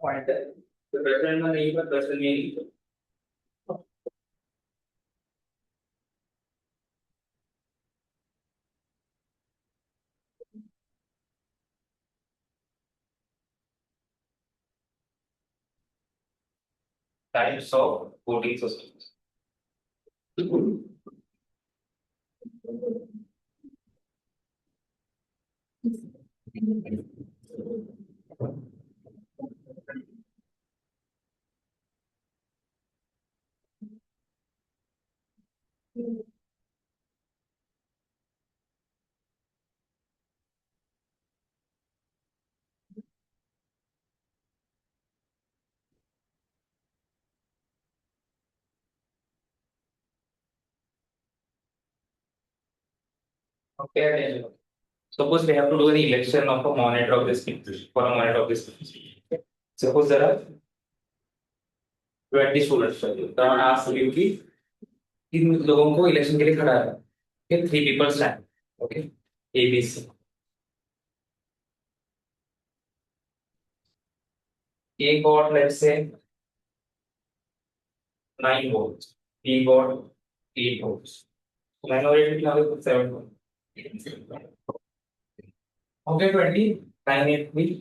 Point है, तो president में नहीं, पर प्रेसिडेंट में ही types of voting systems. Okay, suppose we have to do the election of a monitor of this country, for a monitor of this country. Suppose there are 20 students, तो ask you कि इन लोगों को election के लिए खड़ा है, okay, 3 people stand, okay, A, B, C. A got, let's say, 9 votes, B got 8 votes, minority कितना होगा? 7 votes. Okay, 20, 9, 8, 3,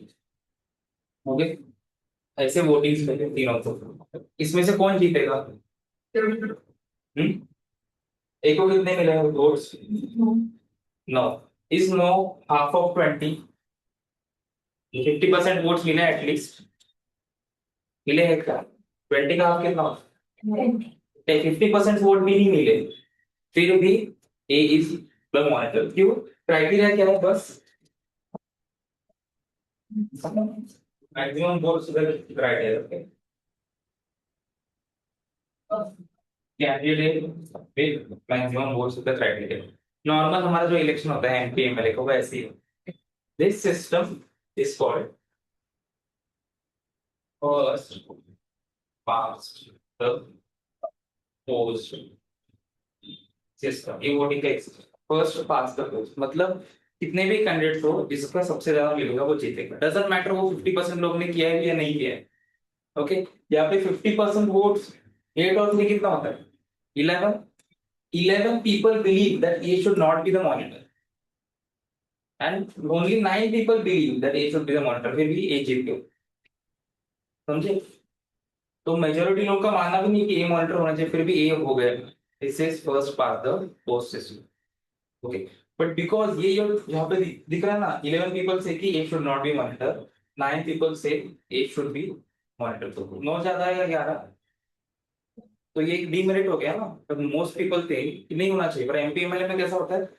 okay. ऐसे वोटिंग्स में तीनों को, इसमें से कौन जीतेगा? एक को कितने मिले वोट्स? 9. इस 9 हाफ ऑफ 20, 50% वोट्स मिले एटलीस्ट, मिले हैं क्या? 20 का हाफ कितना? 50% वोट भी नहीं मिले, फिर भी ए इज द मॉनिटर। क्यों? क्राइटेरिया क्या है? बस maximum votes criteria, candidate with maximum votes the criteria. Normal हमारा जो इलेक्शन होता है एमपी एमएलए को, वैसे ही this system is called first past the post system. ये वोटिंग का फर्स्ट पास्ट द पोस्ट, मतलब कितने भी कैंडिडेट हो, जिसका सबसे ज्यादा मिलेगा वो जीतेगा। डजंट मैटर वो 50% लोग ने किया है या नहीं किया है, ओके। यहाँ पे 50% वोट्स 8 और 3 कितना होता है? 11। 11 people believe that A should not be the monitor, and only 9 people believe that A should be the monitor, फिर भी A जीत गए, समझे? तो मेजोरिटी लोग का मानना भी नहीं कि A मॉनिटर होना चाहिए, फिर भी A हो गया। This is first part the post system, okay. But because ये यहाँ पे दिख रहा है ना, 11 people से कि A should not be monitor, 9 people से A should be monitor, तो 9 ज्यादा है या 11? तो ये एक डीमेरिट हो गया ना। तो मोस्ट पीपल थे कि नहीं होना चाहिए, पर एमपी एमएलए में कैसा होता है,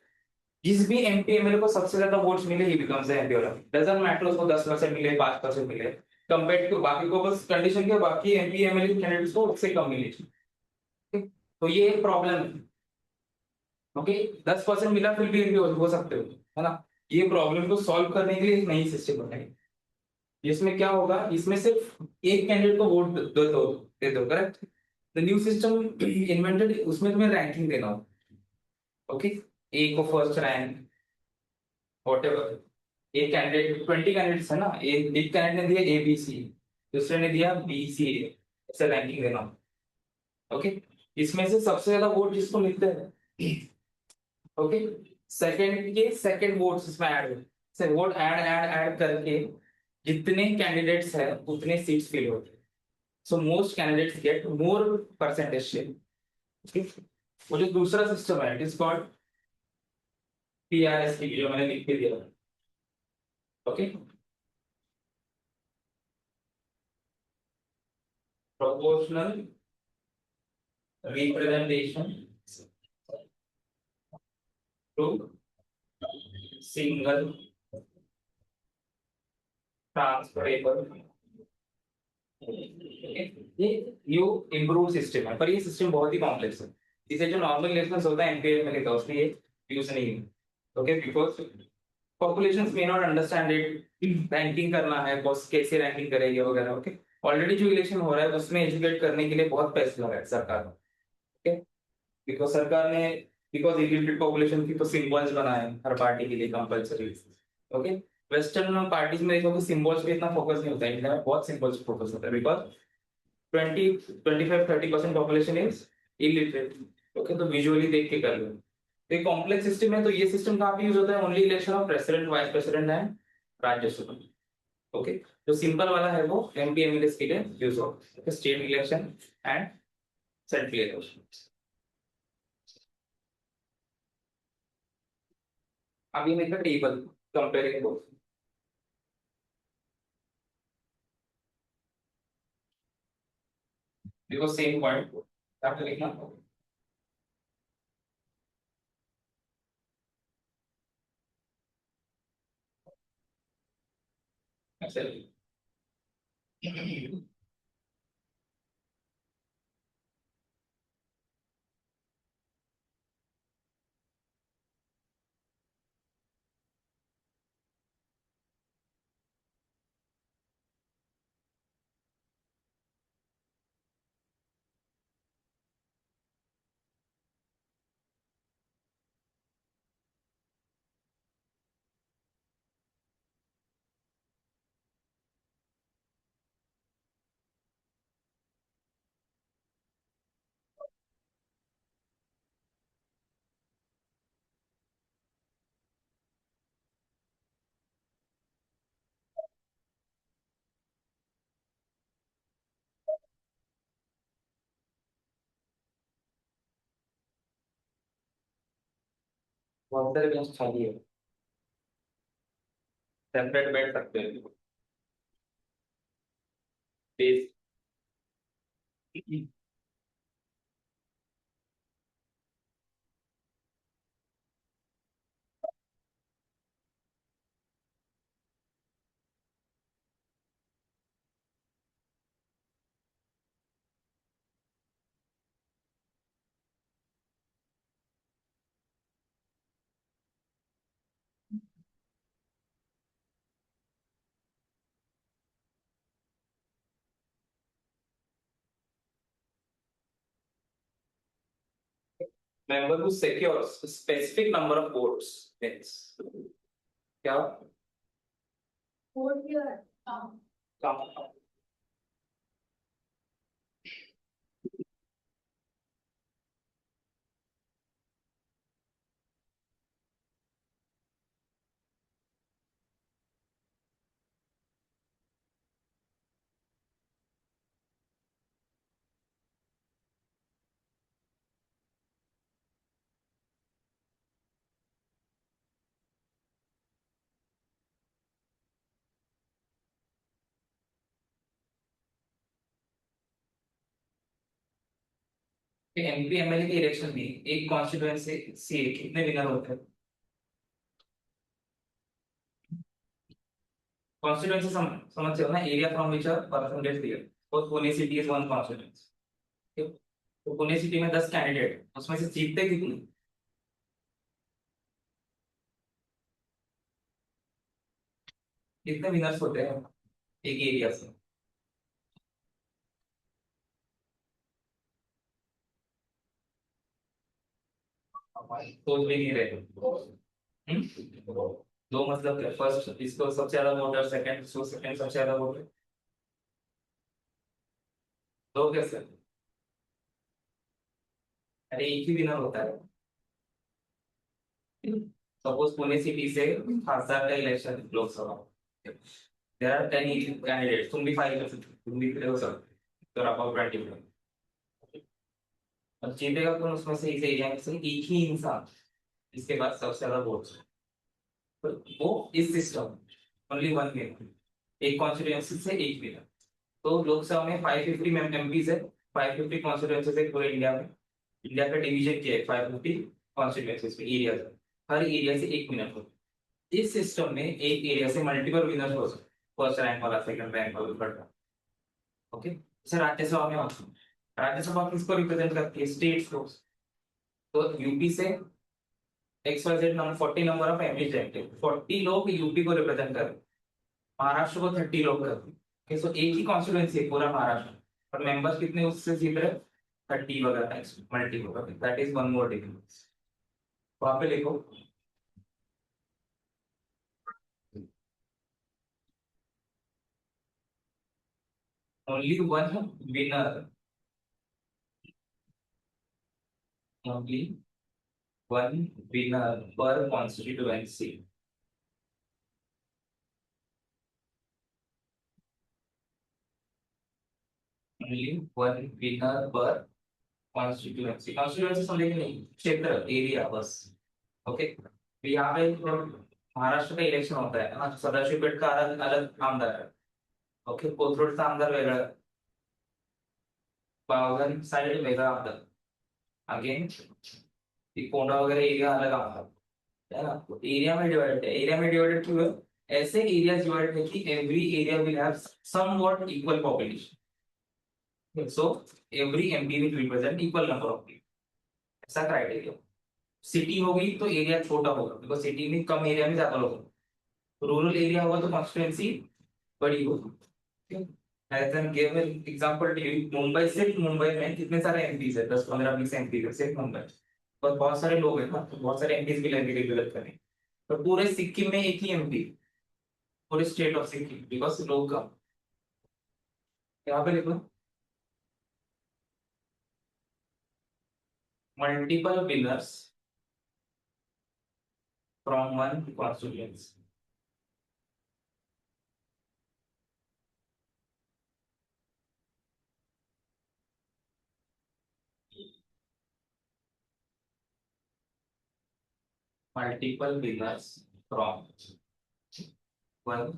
जिस भी एमपी एमएलए को सबसे ज्यादा वोट्स मिले ही बिकम्स द एमपी वाला। डजंट मैटर उसको 10% मिले, 5% मिले, कंपेयर टू बाकी को, बस कंडीशन के बाकी एमपी एमएलए कैंडिडेट्स को उससे कम मिले। तो ये एक प्रॉब्लम है, ओके। 10% मिला फिर भी एमपी हो सकते हो, है ना। ये प्रॉब्लम को सॉल्व करने के लिए एक नई सिस्टम बनाई, जिसमें क्या होगा, इसमें सिर्फ एक कैंडिडेट को वोट दे दो, correct. The new system invented, उसमें तुम्हें रैंकिंग देना हो, ओके। ए को फर्स्ट रैंक, व्हाटएवर। एक कैंडिडेट 20 कैंडिडेट्स है ना, एक कैंडिडेट ने दिया ए बी सी, दूसरे ने दिया बी सी ए, ऐसे रैंकिंग देना, ओके। इसमें से सबसे ज्यादा वोट जिसको मिलते हैं, ओके, सेकंड के सेकंड वोट्स इसमें ऐड से वोट ऐड ऐड ऐड करके जितने कैंडिडेट्स है उतने सीट्स फिल होते हैं। So most candidates get more percentage share, okay. वो जो दूसरा सिस्टम है, इट इज कॉल्ड पीआरएस, जो मैंने लिख के दिया, okay. Proportional representation to single transferable, ये न्यू इम्प्रूव सिस्टम है, पर ये सिस्टम बहुत ही कॉम्प्लेक्स है। इसे जो नॉर्मल इलेक्शंस होता है एमपीए में लिखा, उसमें ये यूज नहीं है, okay. Because populations may not understand it, ranking करना है, बॉस कैसे रैंकिंग करेगी वगैरह, ओके। ऑलरेडी जो इलेक्शन हो रहा है उसमें एजुकेट करने के लिए बहुत पैसे लगा है सरकार ने, ओके। बिकॉज सरकार ने, बिकॉज इलिटरेट पॉपुलेशन की तो सिंबल्स बनाए हर पार्टी के लिए कंपलसरी, ओके। वेस्टर्न पार्टीज में देखो सिंबल्स पे इतना फोकस नहीं होता है, इंडिया में बहुत सिंबल्स पे फोकस होता है because 25-30% population is illiterate. Okay, तो विजुअली देख के कर लो। तो कॉम्प्लेक्स सिस्टम है, तो ये सिस्टम कहाँ पे यूज होता है? Only election of president, vice president and Rajya Sabha. Okay, जो सिंपल वाला है वो एमपी एमएलए के लिए यूज होता है, state election and central election. अभी मैं का टेबल कंपेयरिंग बोथ, देखो सेम पॉइंट आपको लिखना। ऐसे बहुत सारे बेंच खाली है, सेपरेट बैठ सकते हैं base. member who secures a specific number of votes wins। क्या वोट काम? एमपी एमएलए के इलेक्शन में एक कॉन्स्टिट्यूएंसी से कितने विनर होते हैं? कॉन्स्टिट्यूएंसी समझते हो ना, area from which are percentage दिया, और Pune city is one constituency. तो पुणे सिटी में 10 कैंडिडेट, उसमें से जीतते कितने? कितने विनर्स होते हैं एक एरिया से? सोच भी नहीं रहे। दो मतलब फर्स्ट इसको सबसे ज्यादा वोटर, सेकंड इसको सेकंड सबसे ज्यादा वोटर, दो कैसे? अरे एक ही विनर होता है। सपोज पुणे सिटी से खासदार का election Lok Sabha, there are 10 candidates, तुम भी फाइल कर सकते हो, तुम भी खड़े हो सकते हो, तो अबाउट 20 और जीतेगा कौन उसमें से? इस एरिया में से एक ही इंसान, इसके बाद सबसे ज्यादा वोट्स, तो वो इस सिस्टम ओनली वन विनर, एक कॉन्स्टिट्यूएंसी से एक विनर। तो लोकसभा में 550 एमपीज है, 550 कॉन्स्टिट्यूएंसीज है पूरे इंडिया में। इंडिया का डिवीजन क्या है? 550 कॉन्स्टिट्यूएंसीज में एरिया, हर एरिया से एक विनर होता है। इस सिस्टम में एक एरिया से मल्टीपल विनर्स हो सकते, फर्स्ट रैंक वाला, सेकंड रैंक वाला, थर्ड रैंक। ओके, जैसे राज्यसभा में होता है, राज्यसभा किसको रिप्रेजेंट करती है? स्टेट्स को। तो यूपी से XYZ number 40 number of MP जाएंगे, 40 लोग यूपी को रिप्रेजेंट कर, महाराष्ट्र को 30 लोग करते हैं। सो एक ही कॉन्स्टिट्यूएंसी है पूरा महाराष्ट्र, और मेंबर्स कितने उससे जीत रहे? 30 वगैरह मल्टी होगा, that is one more difference. वहां पे लिखो only one winner, only one winner per constituency. Only one winner per constituency. Constituency समझे कि नहीं, क्षेत्र, एरिया बस. ओके, तो यहाँ पे महाराष्ट्र का इलेक्शन होता है ना, सदाशिवपेठ का अलग अलग आमदार है. ओके, कोथरूडचा आमदार वेगळा, पावगण साइड वेगळा आमदार. अगेन कोंडा वगैरह एरिया अलग आमदार है ना. एरिया में डिवाइडेड है. एरिया में डिवाइडेड क्यों है? ऐसे एरिया डिवाइड है कि every area will have somewhat equal population. So every MP will represent equal number of people. ऐसा क्राइटेरिया. सिटी होगी तो एरिया छोटा होगा, बिकॉज सिटी में कम एरिया में ज्यादा लोग होंगे. रूरल एरिया होगा तो कॉन्स्टिट्यूएंसी बड़ी होगी. An give example to you, Mumbai, सिर्फ मुंबई में कितने सारे एमपीज है? 10-15-20 एमपी है सिर्फ मुंबई. पर बहुत सारे लोग हैं ना, तो बहुत सारे एमपीज भी लगेंगे डेवलप करने. तो पूरे सिक्किम में एक ही एमपी, पूरे स्टेट ऑफ सिक्किम, बिकॉज लोग कम. यहाँ पे देखो, multiple winners from one constituency. Multiple winners from one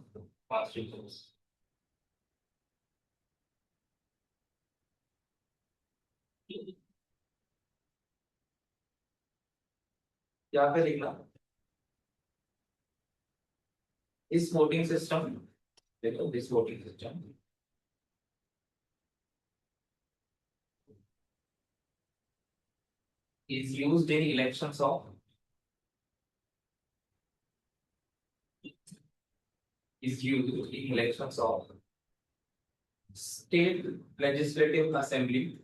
constituency. यहाँ पे लिखना, इस वोटिंग सिस्टम, देखो this voting system is used in elections of, is used in elections of state legislative assembly,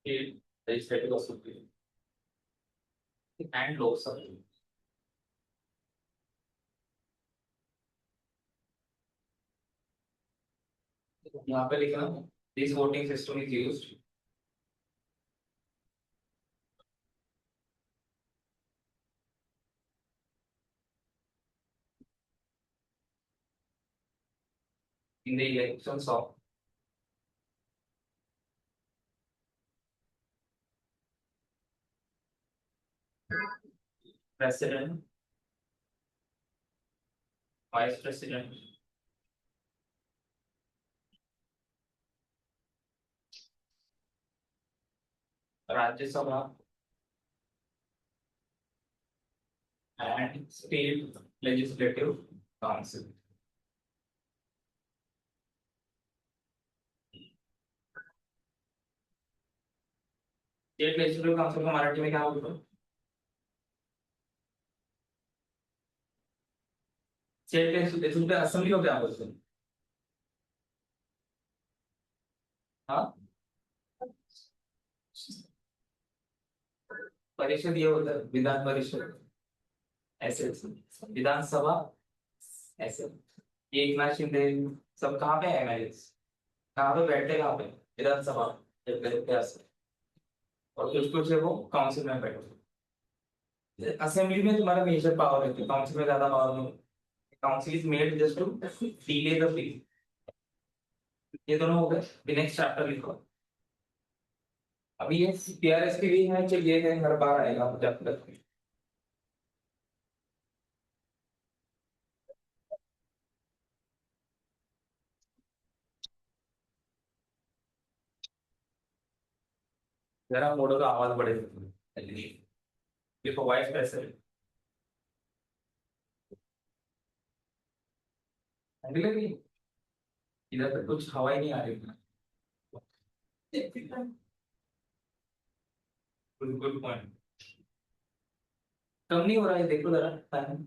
state legislative assembly and Lok Sabha. यहाँ पे लिखना, this voting system is used in the elections of president, vice president, Rajya Sabha and state legislative council. State legislative council का मराठी में क्या बोलते हैं? State legislative assembly को क्या बोलते हैं? हाँ, परिषद ये होता है, विधान परिषद ऐसे. विधानसभा ऐसे. एक नाथ शिंदे सब कहाँ पे है? एमएलए कहाँ पे बैठे, कहाँ पे? विधानसभा ऐसे. और कुछ कुछ है वो काउंसिल में बैठे. असेंबली में तुम्हारा मेजर पावर है, काउंसिल में ज्यादा पावर नहीं. Council is made just to delay the bill. ये दोनों हो गए. नेक्स्ट चैप्टर लिखो. अभी ये पीआरएस की भी है, ये है हर बार आएगा जब तक. जरा मोड़ो का आवाज बढ़े. देखो वाइस प्रेसिडेंट अगले भी, इधर तक कुछ हवा ही नहीं आ रही. Good point. कम नहीं हो रहा है, देखो जरा टाइम.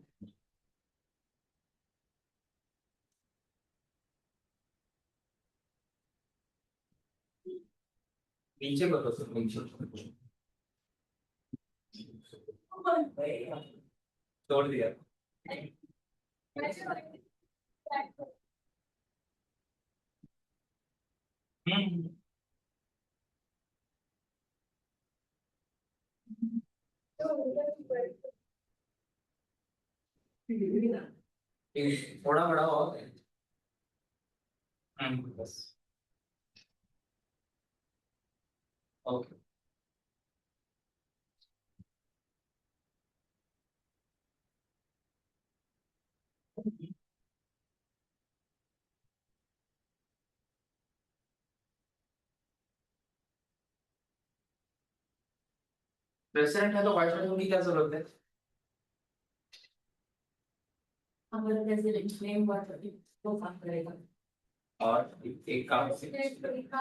नीचे करो सर, नीचे. तोड़ दिया। हम्म। थोड़ा बड़ा हो। बस। ओके। प्रेसिडेंट है तो वाइस प्रेसिडेंट की क्या जरूरत है? हमारा प्रेसिडेंट नेम हुआ तो वो काम करेगा। और एक काम से प्रेसिडेंट,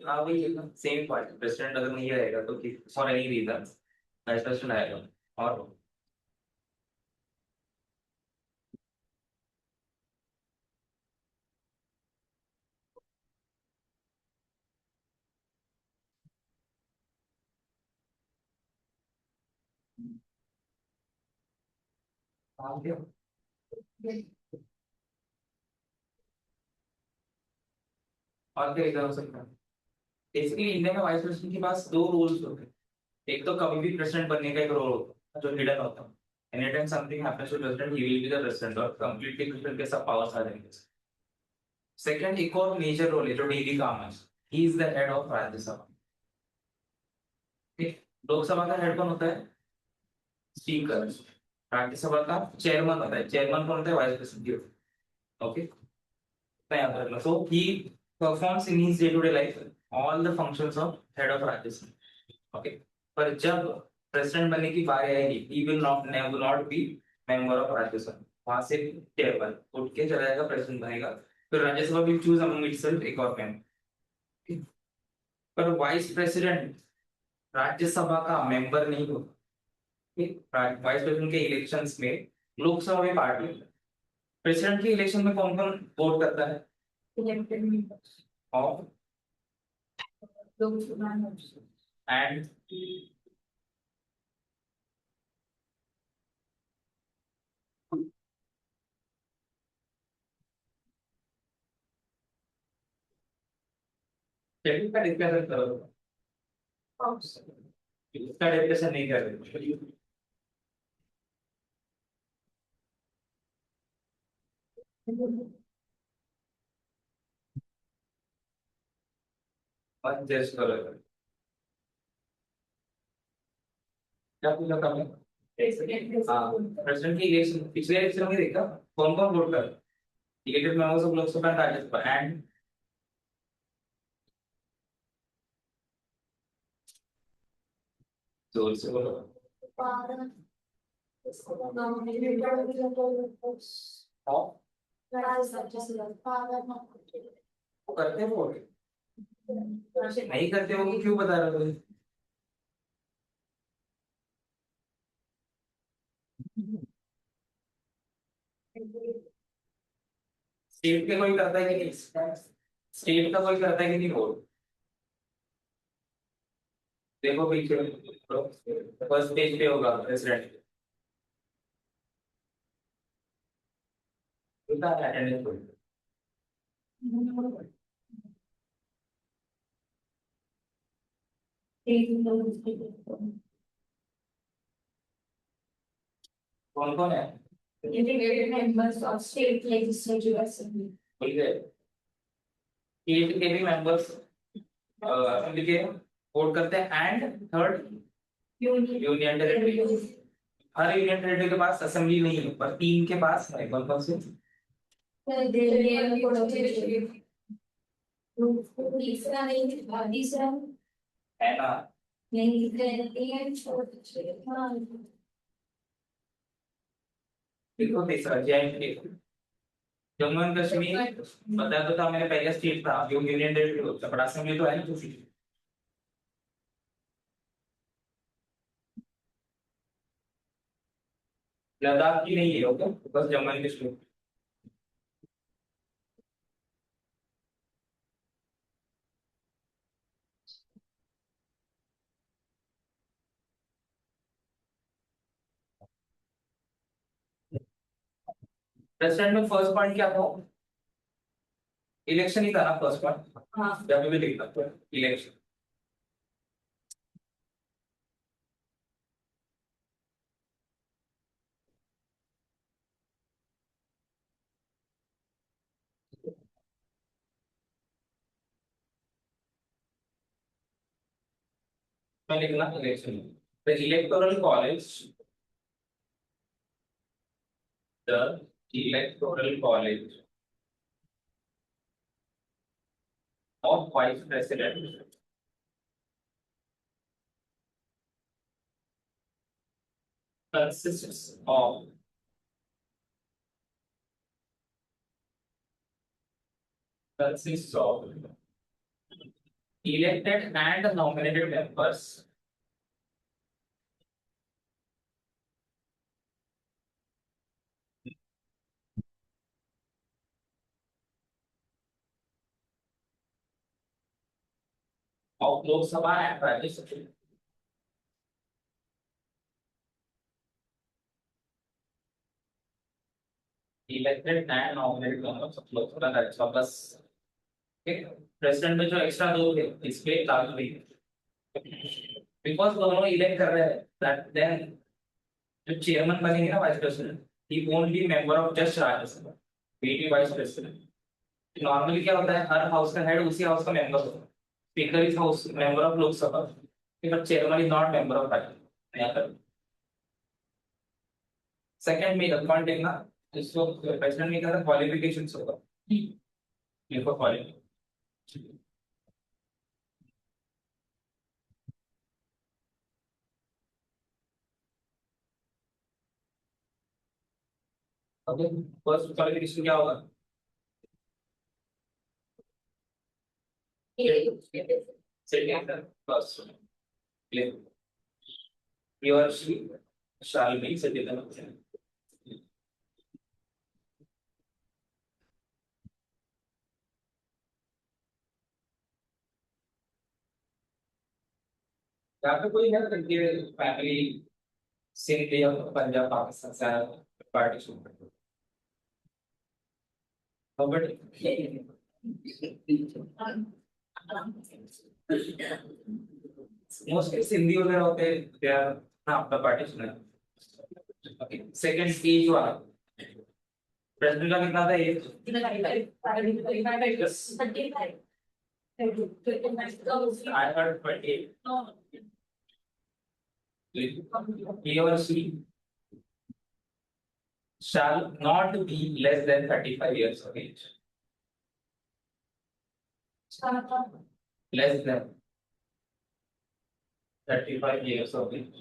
हाँ वही है, सेम पार्ट। प्रेसिडेंट अगर नहीं रहेगा तो for any reason vice president आएगा। और क्या और क्या रीजन हो सकता है? बेसिकली इंडिया में वाइस प्रेसिडेंट के पास दो रोल्स होते हैं। एक तो कभी भी प्रेसिडेंट बनने का एक रोल होता है जो हिडन होता है। Any time something happens to president he will be the president और कंप्लीटली प्रेसिडेंट के सब पावर्स आ जाएंगे। सेकंड एक और मेजर रोल है जो डेली काम है, he is the head of Rajya Sabha. ठीक। लोकसभा का हेड कौन होता है? स्पीकर। राज्यसभा का चेयरमैन होता है। चेयरमैन कौन होता है? Vice president. Okay. So he performs in his day-to-day life all the functions of head of Rajya Sabha. Okay. पर जब प्रेसिडेंट बनने की बारी आएगी, he will not be member of Rajya Sabha. वहां से चेयरमैन उठ के चला जाएगा, प्रेसिडेंट बनेगा। फिर Rajya Sabha will choose among itself एक और member। पर वाइस प्रेसिडेंट राज्यसभा का मेंबर नहीं होता। वाइस प्रेसिडेंट के इलेक्शंस में लोकसभा में पार्ट लेता है। प्रेसिडेंट के इलेक्शन में कौन कौन वोट करता है? इलेक्टेड मेंबर्स ऑफ लोकसभा में एंड शेड्यूल का डिस्कशन करो। इसका डिस्कशन नहीं कर रहे। और जस्ट करो। क्या पूछा था मैं? हाँ, प्रेसिडेंट की इलेक्शन पिछले इलेक्शन में देखा कौन कौन वोट कर elected members of Lok Sabha and Rajya Sabha and जोर से बोलो। हाँ, वो करते हैं वोट। नहीं करते वो क्यों बता रहे हो? स्टेट के कोई करता है कि नहीं? स्टेट का कोई करता है कि नहीं वोट? देखो पीछे फर्स्ट पेज पे होगा प्रेसिडेंट। कितना अटेंडेंस होगा? कौन कौन है? Integrated members of state legislative assembly. बोल गए। स्टेट के भी मेंबर्स असेंबली के वोट करते हैं and third union territory. Her union territory के पास असेंबली नहीं है पर तीन के पास है। कौन कौन से? तीसरा नहीं, तीसरा है ना? नहीं, देखो तीसरा JNK, जम्मू एंड कश्मीर। बता तो था मैंने, पहला स्टेट था, जो यूनियन टेरिटरी होता है, बड़ा असेंबली तो है नहीं दूसरी। लद्दाख की नहीं है, ओके, बस जम्मू एंड कश्मीर। प्रेसिडेंट में फर्स्ट पॉइंट क्या था? इलेक्शन ही था ना फर्स्ट पॉइंट। हाँ जब भी लिखना इलेक्शन। मैं लिखना election. The electoral college, the electoral college of vice president consists of elected and nominated members of Lok Sabha and Rajya Sabha. Elected and nominated members of Lok Sabha and Rajya Sabha बस। ठीक है। President में जो extra दो थे इस पे लागू नहीं बिकॉज दोनों इलेक्ट कर रहे हैं दैट देन जो चेयरमैन बनेंगे ना vice president he won't be member of just Rajya Sabha, be vice president. Normally क्या होता है हर हाउस का हेड उसी हाउस का मेंबर होता है। Speaker is house member of Lok Sabha, but chairman is not member of Rajya Sabha. Second में पॉइंट देखना, इसको प्रेसिडेंट में क्या था क्वालिफिकेशंस होगा। देखो क्वालिफिकेशन, ओके। फर्स्ट क्वालिफिकेशन क्या होगा? Second first he or she shall be citizen of India। यहाँ पे कोई है करके फैमिली सिंध या पंजाब पाकिस्तान से आया पार्टीशन बट मोस्टली सिंधी वगैरह होते हैं यार ना आपका पार्टीशन है। सेकंड एज वाला प्रेसिडेंट का कितना था as? I heard 28। He or she shall not be less than 35 years of age। Less than 35 years of age।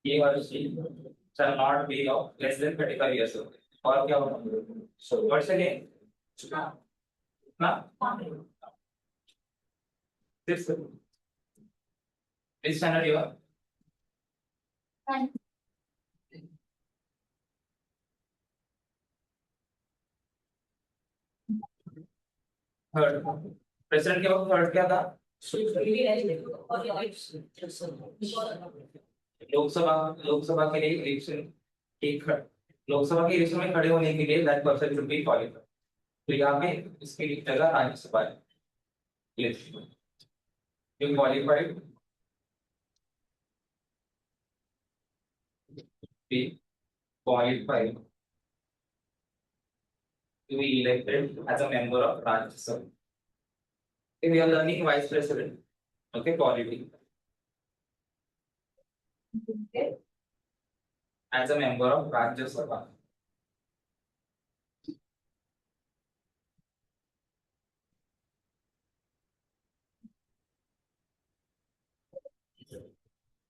He or she shall not be of less than 35 years of age। और क्या होगा? So once again, ना this scenario third president के वक्त third क्या था? लोकसभा लोकसभा के लिए इलेक्शन एक लोकसभा के इलेक्शन में खड़े होने के लिए that person should be qualified. तो यहाँ पे इसके लिए जगह राज्यसभा है। You qualified be qualified to be elected as a member of Rajya Sabha। We are learning vice president, okay, quality as a member of Rajya Sabha।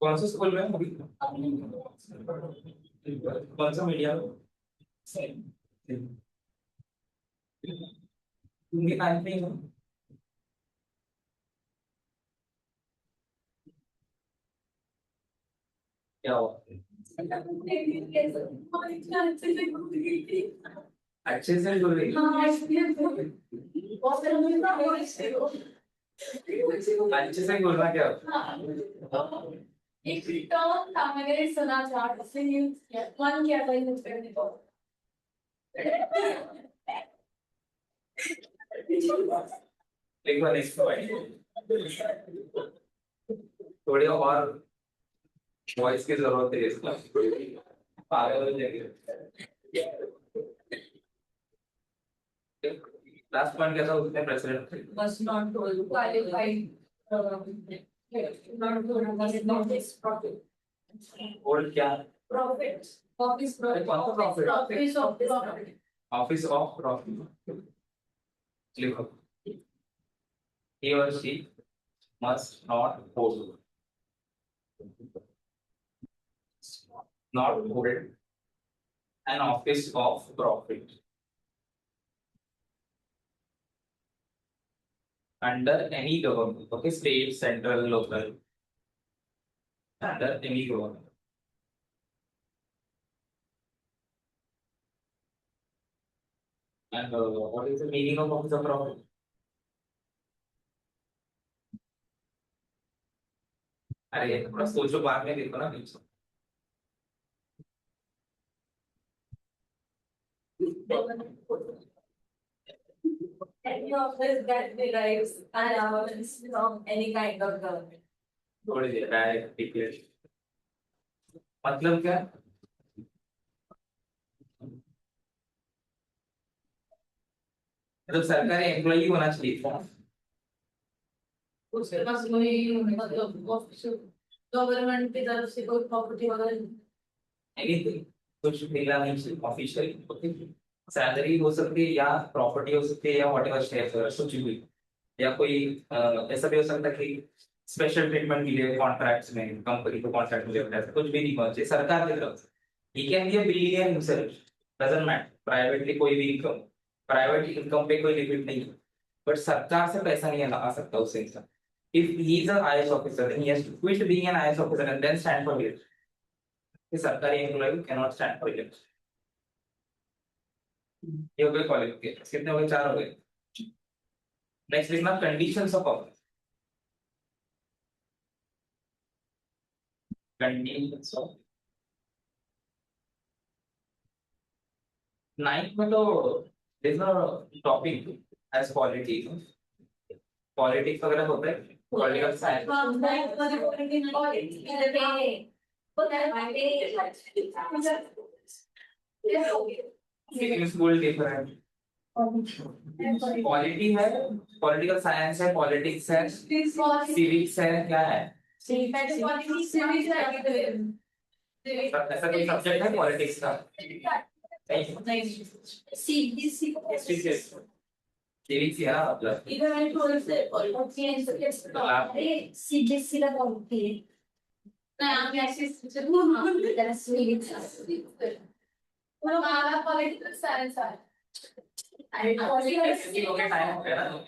कौन सा school में अभी? कौन सा मीडिया में? उनके टाइम पे ही हो। क्या हुआ? अच्छे से बोल रही अच्छे से बोलना क्या एक टर्म था मैंने सुना था इसलिए यूज किया मन किया था यूज करने को लिखो नेक्स्ट पॉइंट थोड़ी और वॉइस की जरूरत है इसका पागल हो जाएंगे लास्ट पॉइंट क्या था उसने president must not qualified not not this profit hold क्या profit office profit कौन सा profit? office of profit office of profit लिखो he or she must not hold an office of profit under any government, okay, state, central, local, under any government. And what is the meaning of office of profit? अरे थोड़ा सोचो बाद में देखो ना बीच में। any office that derives an allowance from any kind of government थोड़ी देर है टिकट मतलब क्या मतलब सरकारी एम्प्लॉई होना चाहिए था उसके पास कोई मतलब ऑफिशियल गवर्नमेंट की तरफ से कोई प्रॉपर्टी वगैरह एनीथिंग कुछ मिला नहीं चाहिए ऑफिशियल सैलरी हो सकती है या प्रॉपर्टी हो सकती है या व्हाटएवर शेयर कुछ भी या कोई ऐसा भी हो सकता है कि स्पेशल ट्रीटमेंट मिले कॉन्ट्रैक्ट्स में कंपनी को कॉन्ट्रैक्ट मिले ऐसा कुछ भी नहीं होना चाहिए सरकार की तरफ से ही can be a billionaire himself doesn't matter privately कोई भी इनकम प्राइवेट इनकम पे कोई लिमिट नहीं है बट सरकार से पैसा नहीं आ सकता उस इंसान if he is an IAS officer then he has to quit being an IAS officer and then stand for it the सरकारी employ cannot stand for it ये हो गए क्वालिफिकेशन कितने हो गए चार हो गए नेक्स्ट लिखना conditions of office conditions of ninth में तो this no topic as politics politics वगैरह होता है political science school different polity है पॉलिटिकल साइंस है पॉलिटिक्स है सिविक्स है क्या है ऐसा कोई सब्जेक्ट है पॉलिटिक्स का सिविक्स है ना मतलब इधर मैं थोड़े से सीबीएसई का बोलती है ना हम ऐसे जरा स्वीट हमारा पॉलिटिकल साइंस है अरे किसी को टाइम हो गया ना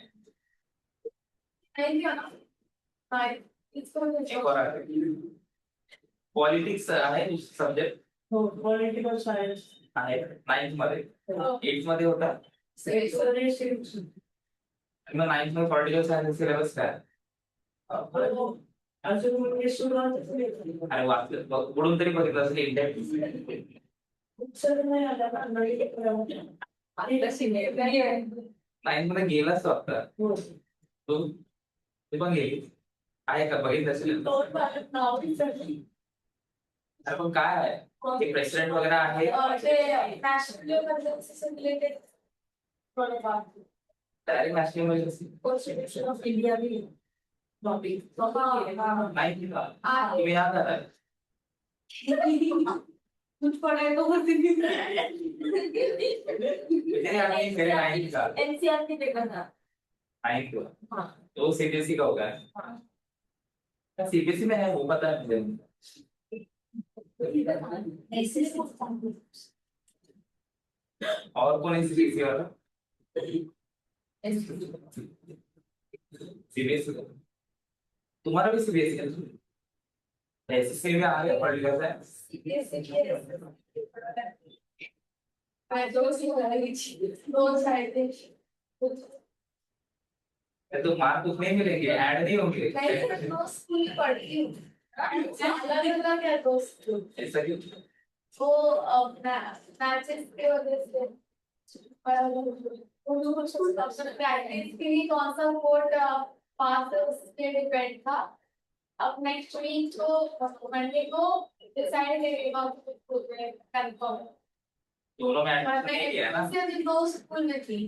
थैंक यू हाय एक और पॉलिटिक्स आहे सब्जेक्ट हो पॉलिटिकल सायन्स आहे नाइन्थ मध्ये एट मध्ये होता मग नाइन्थ मध्ये पॉलिटिकल सायन्स सिलेबस काय अजून म्हणजे सुरुवात अरे वाचलं बुडून तरी बघितलं असेल इंडिया सर नाही आला आणि तशी नाइन्थ मध्ये गेलाच तो आता हो तू तू पण गेली आहे का बघितलं असेल तो नाव विचारली अरे पण काय आहे प्रेसिडेंट वगैरे आहे ते national emergency related direct national emergency constitution of India भी टॉपिक नाही का तुम्ही याद आहे कुछ पढ़े तो होती मेरे आदमी मेरे नाइन्थ का एनसीईआरटी पेपर था नाइन्थ का हाँ तो सीबीएसई का होगा सीबीएसई में है वो पता है मुझे और कौन है सीबीएसई वाला सीबीएसई तुम्हारा भी सीबीएसई है एसएससी में आ गया पॉलिटिकल साइंस। मैं दो सी दो साइड तो मार्क उतने ही मिलेंगे, ऐड नहीं होंगे। मैं दो स्कूल पढ़ती हूँ अलग अलग है दो स्कूल ऐसा क्यों? वो मैचेस के वजह से प्रैक्टिस के लिए कौन सा कोर्ट पास है उस पे डिपेंड था। अब नेक्स्ट वीक को मंडे को डिसाइड करेगा कंफर्म। दोनों में एडमिशन नहीं किया ना? मैं अभी दो स्कूल में थी,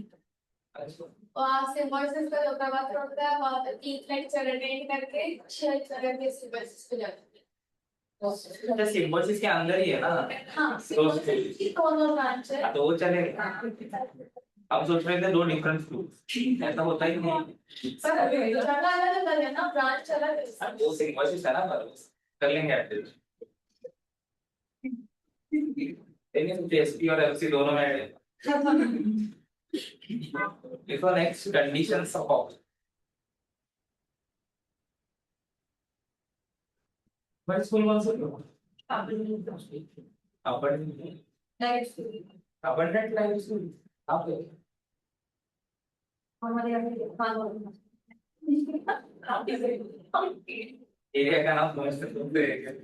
अच्छा, वहाँ से वर्सेस का होता है, बात होता है, वहाँ पे 3 लेक्चर अटेंड करके 6 लेक्चर करके सिलेबस पे जाती अच्छा सिम्बोसिस के अंदर ही है ना? है। हाँ दो सिलेबस की दोनों ब्रांच है। तो वो चलेगा। अब सोच रहे थे दो डिफरेंट स्कूल, ऐसा होता ही नहीं। पर जगह अलग अलग है ना, ब्रांच अलग है। वो सिम्बोसिस है ना, पर कर लेंगे एडजस्ट। लेकिन टीएसपी और एफसी दोनों में है। देखो next conditions of but school कौन सा अबंडेंट लाइफ स्कूल आप हमारे यहाँ एरिया का नाम समझ सकते हैं?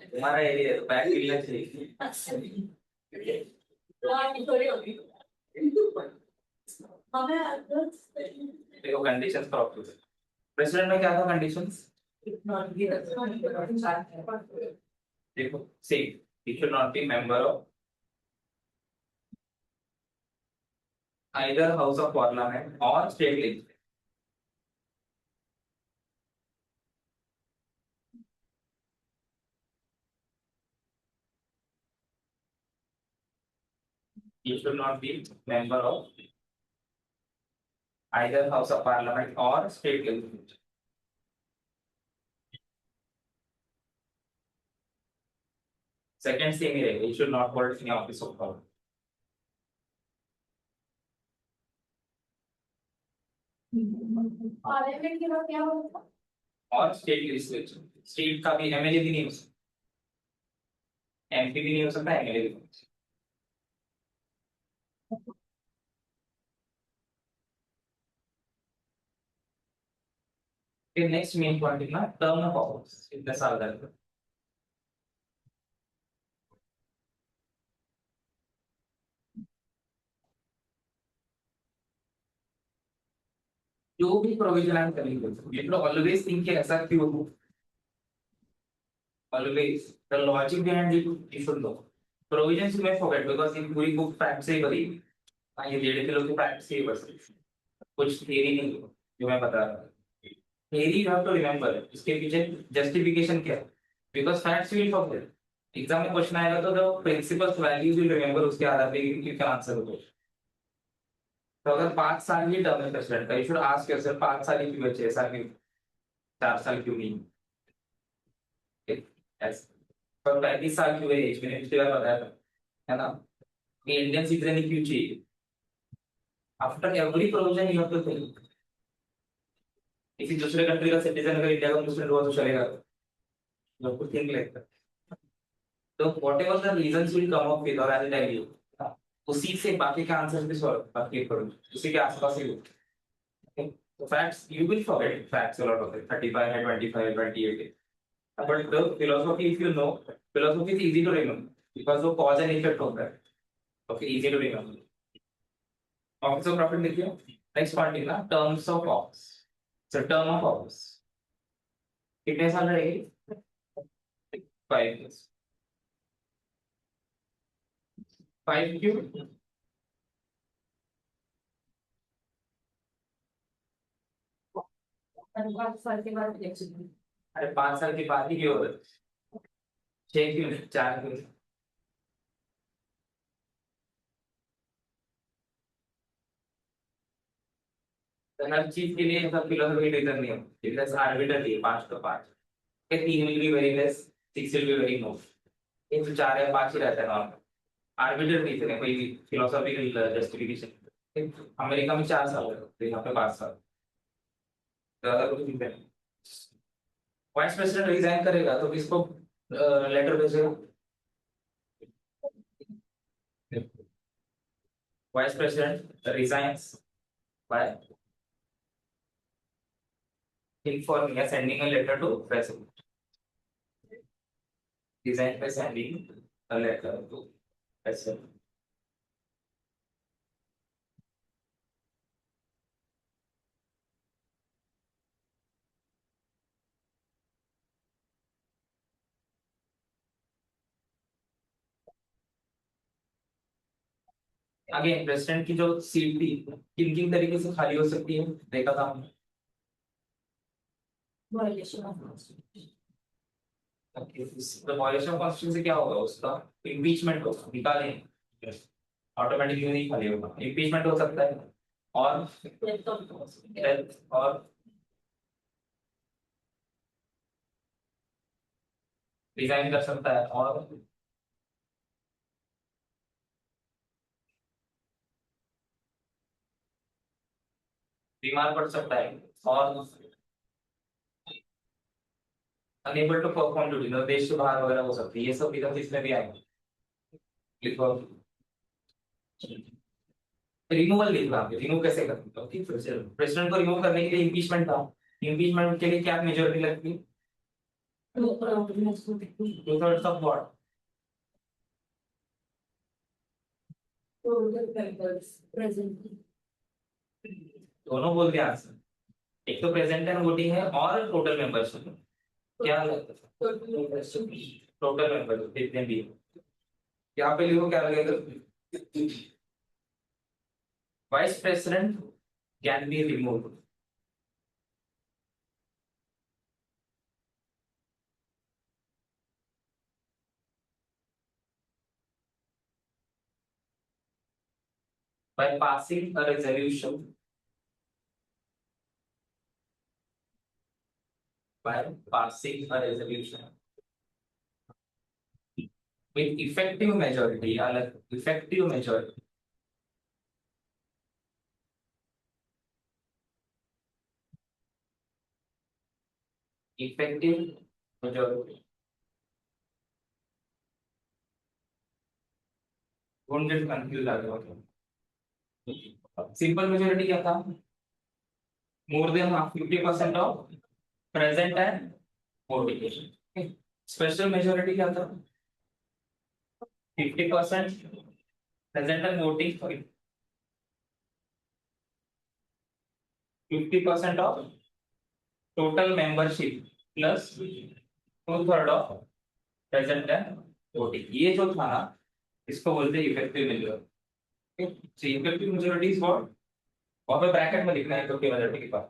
तुम्हारा एरिया तो बैक एरिया चाहिए। देखो कंडीशंस प्रॉपर प्रेसिडेंट में क्या था कंडीशंस? देखो same, he should not be member of either house of parliament or state legislature. He should not be member of either house of parliament or state legislature. Second same ही रहेगा, he should not hold any office of power. Parliament के बाद क्या होगा? और state legislature, state का भी MLA भी नहीं हो सकता, एमपी भी नहीं हो सकता, एमएलए भी नहीं हो सकता। फिर नेक्स्ट मेन पॉइंट लिखना टर्म ऑफ ऑफिस कितने साल का है। जो भी प्रोविजन हम करेंगे यू नो ऑलवेज थिंक कि ऐसा क्यों हो, always the logic behind it you should know. Provisions you may forget because in पूरी बुक फैक्ट से ही भरी है। हाँ, ये 1.5 किलो की फैक्ट से ही बस कुछ थियरी नहीं है जो मैं बता रहा हूँ। Theory you have to remember, इसके पीछे जस्टिफिकेशन क्या है, because facts will forget. Exam में क्वेश्चन आएगा तो the principles values will remember, उसके आधार पे यू कैन आंसर द। तो अगर 5 साल की टर्म है प्रेसिडेंट का, यू शुड आस्क योरसेल्फ 5 साल ही क्यों है, 6 साल क्यों, 4 साल क्यों नहीं? ऐसे पर 35 साल क्यों है एज, मैंने पिछली बार बताया था, है ना? ये इंडियन सिटीजन ही क्यों चाहिए? After every provision you have to think, किसी दूसरे कंट्री का सिटीजन अगर इंडिया का प्रेसिडेंट हुआ तो चलेगा? You have to think like that. तो whatever the reasons will come up with और आई विल टेल यू, उसी से बाकी का आंसर भी सॉल्व बाकी करो, उसी के आसपास ही हो। So facts you will forget facts a lot of it, 35 and 25 28, but the philosophy if you know, philosophy is easy to remember because वो cause and effect होता है, okay easy to remember। office of profit देखिए, next part है ना terms of office। so term of office कितने साल रहेगी? 5 years। 5 क्यों? अरे 5 साल के बाद ही क्यों होता है? 6 क्यों नहीं, 4 क्यों नहीं? तो हर चीज के लिए सब फिलोसफी रीजन नहीं होती, इट्स आर्बिट्ररी 5 तो 5, ये 3 will be very less, 6 will be very more, ये तो 4 या 5 ही रहता है नॉर्मल, आर्बिट्ररी रीजन है, कोई फिलोसॉफिकल जस्टिफिकेशन। अमेरिका में 4 साल है तो यहाँ पे 5 साल, तो अगर कुछ नहीं है। वाइस प्रेसिडेंट रिजाइन करेगा तो किसको लेटर भेजेगा? Vice president resigns by informing or sending a letter to president. Resign by sending a letter to president. Again president की जो सीट थी किन किन तरीके से खाली हो सकती है देखा था हमने। Violation of constitution. तो वायलेशन ऑफ कॉन्स्टिट्यूशन से क्या होगा उसका? इम्पीचमेंट होगा, निकालेंगे, ऑटोमेटिकली नहीं खाली होगा, इम्पीचमेंट हो सकता है और Death of the person. Death और रिजाइन कर सकता है और बीमार पड़ सकता है और अनेबल टू परफॉर्म ड्यूटी, मतलब देश से बाहर वगैरह हो सकती है, ये सब इधर इसमें भी आएगा। लिखो रिमूवल लिख रहा है, रिमूव कैसे करते हो? प्रेसिडेंट को रिमूव करने के लिए इम्पीचमेंट था, इम्पीचमेंट के लिए क्या मेजोरिटी लगती है? Two thirds of what? दोनों बोल दिया आंसर, एक तो प्रेजेंट एंड वोटिंग है और टोटल मेंबरशिप। क्या टोटल मेंबरशिप जितने भी यहाँ पे लिखो क्या लगेगा? Vice president can be removed by passing a resolution, by passing a resolution with effective majority, अलग effective majority, effective majority, don't get confused आ गया। सिंपल मेजोरिटी क्या था? More than half 50% of present and voting. Special majority क्या था? 50% present and voting, 50% of total membership plus two third of present and voting. ये जो था ना इसको बोलते हैं effective majority. So effective majority is what? वहां पे ब्रैकेट में लिखना है इफेक्टिव मेजोरिटी के पास।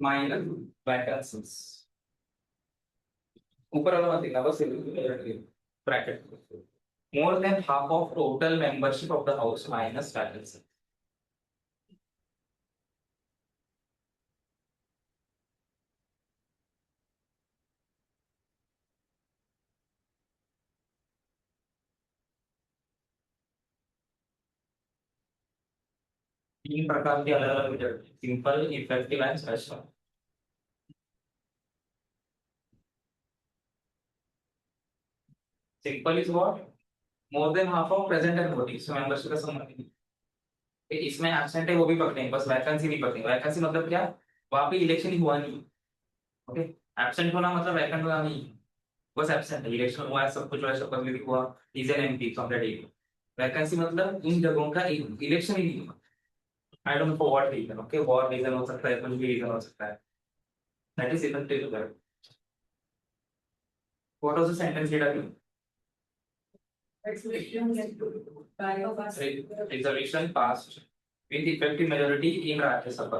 माइनस वैकेंसीज, ऊपर वाला मत लिखना, बस bracket. More than half of total membership of the house minus vacancy. तीन प्रकार की अलग अलग majority, simple, effective and special. Simple is what? More than half of present and voting, so membership का संबंध नहीं है। इसमें एब्सेंट है वो भी पकड़ेंगे, बस वैकेंसी नहीं पकड़ेंगे। वैकेंसी मतलब क्या? वहां पे इलेक्शन ही हुआ नहीं। ओके, एब्सेंट होना मतलब वैकेंट होना नहीं, बस एब्सेंट है, इलेक्शन हुआ है, सब कुछ वैसा पब्लिक हुआ, is an MP complete. Vacancy मतलब इन जगहों का इलेक्शन ही नहीं हुआ। I don't know for what reason, okay, war reason हो सकता है, कुछ भी रीजन हो सकता है, that is effective majority. What was the sentence here? Resolution passed with effective majority in Rajya Sabha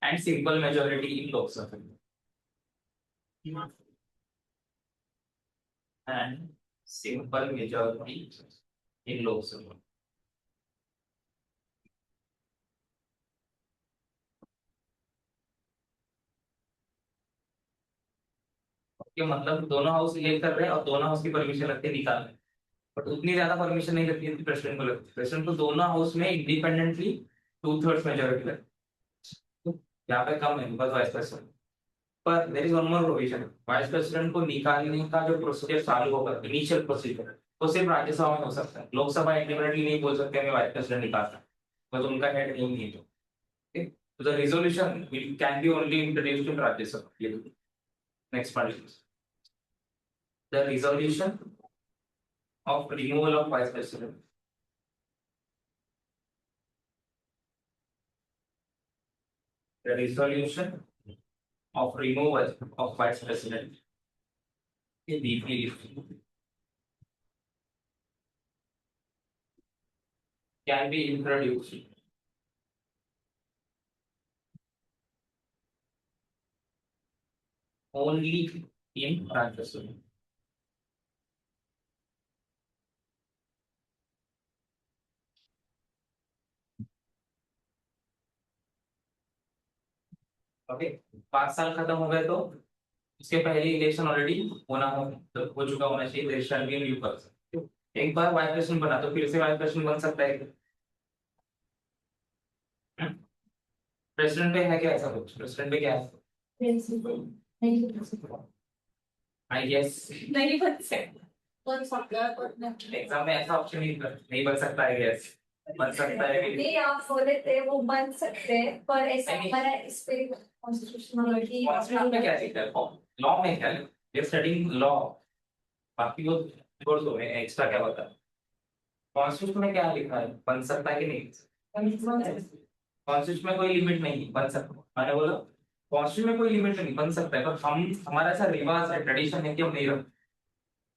and simple majority in Lok Sabha. and simple majority in Lok Sabha. कि मतलब दोनों हाउस इलेक्ट कर रहे हैं और दोनों house की permission लगती है निकाल रहे हैं, बट उतनी ज्यादा परमिशन नहीं लगती है प्रेसिडेंट को लगती है। प्रेसिडेंट को दोनों हाउस में इंडिपेंडेंटली 2/3 मेजोरिटी लगती है। यहाँ पे कम है बस वाइस प्रेसिडेंट। पर there is one more provision, vice president को निकालने का जो प्रोसीजर चालू होगा, इनिशियल प्रोसीजर, वो सिर्फ राज्यसभा में हो सकता है। लोकसभा इंडिपेंडेंटली नहीं बोल सकते मैं वाइस प्रेसिडेंट निकालता हूं, बस उनका हेड नहीं है तो। Okay? So the resolution can be only introduced in Rajya Sabha. Next part is the resolution of removal of vice president. The resolution of removal of vice president is deeply can be introduced only in Rajya Sabha. Okay, 5 साल खत्म हो गए तो उसके पहले election already होना हो चुका होना चाहिए। There shall be new person. एक बार वाइस प्रेसिडेंट बना तो फिर से वाइस प्रेसिडेंट बन सकता है। प्रेसिडेंट पे है क्या ऐसा कुछ? प्रेसिडेंट पे क्या है? आई गेस नहीं बन सकता, बन सकता है पर नहीं। एग्जाम में ऐसा ऑप्शन नहीं बन सकता है। गेस बन सकता है कि नहीं, आप बोले थे वो बन सकते हैं, पर ऐसा नहीं। हमारा इस पे कॉन्स्टिट्यूशनलिटी कॉन्स्टिट्यूशन में क्या लिखा है? लॉ में क्या है? ये स्टडीइंग लॉ, बाकी वो छोड़ दो, एक्स्ट्रा क्या होता है। कॉन्स्टिट्यूशन में क्या लिखा है? बन सकता है कि नहीं? कॉन्स्टिट्यूशन में कोई लिमिट नहीं, बन सकता। मैंने बोला कॉन्स्टिट्यूशन में कोई लिमिट नहीं, बन सकता है, पर हम हमारा ऐसा रिवाज है, ट्रेडिशन है कि हम नहीं रखते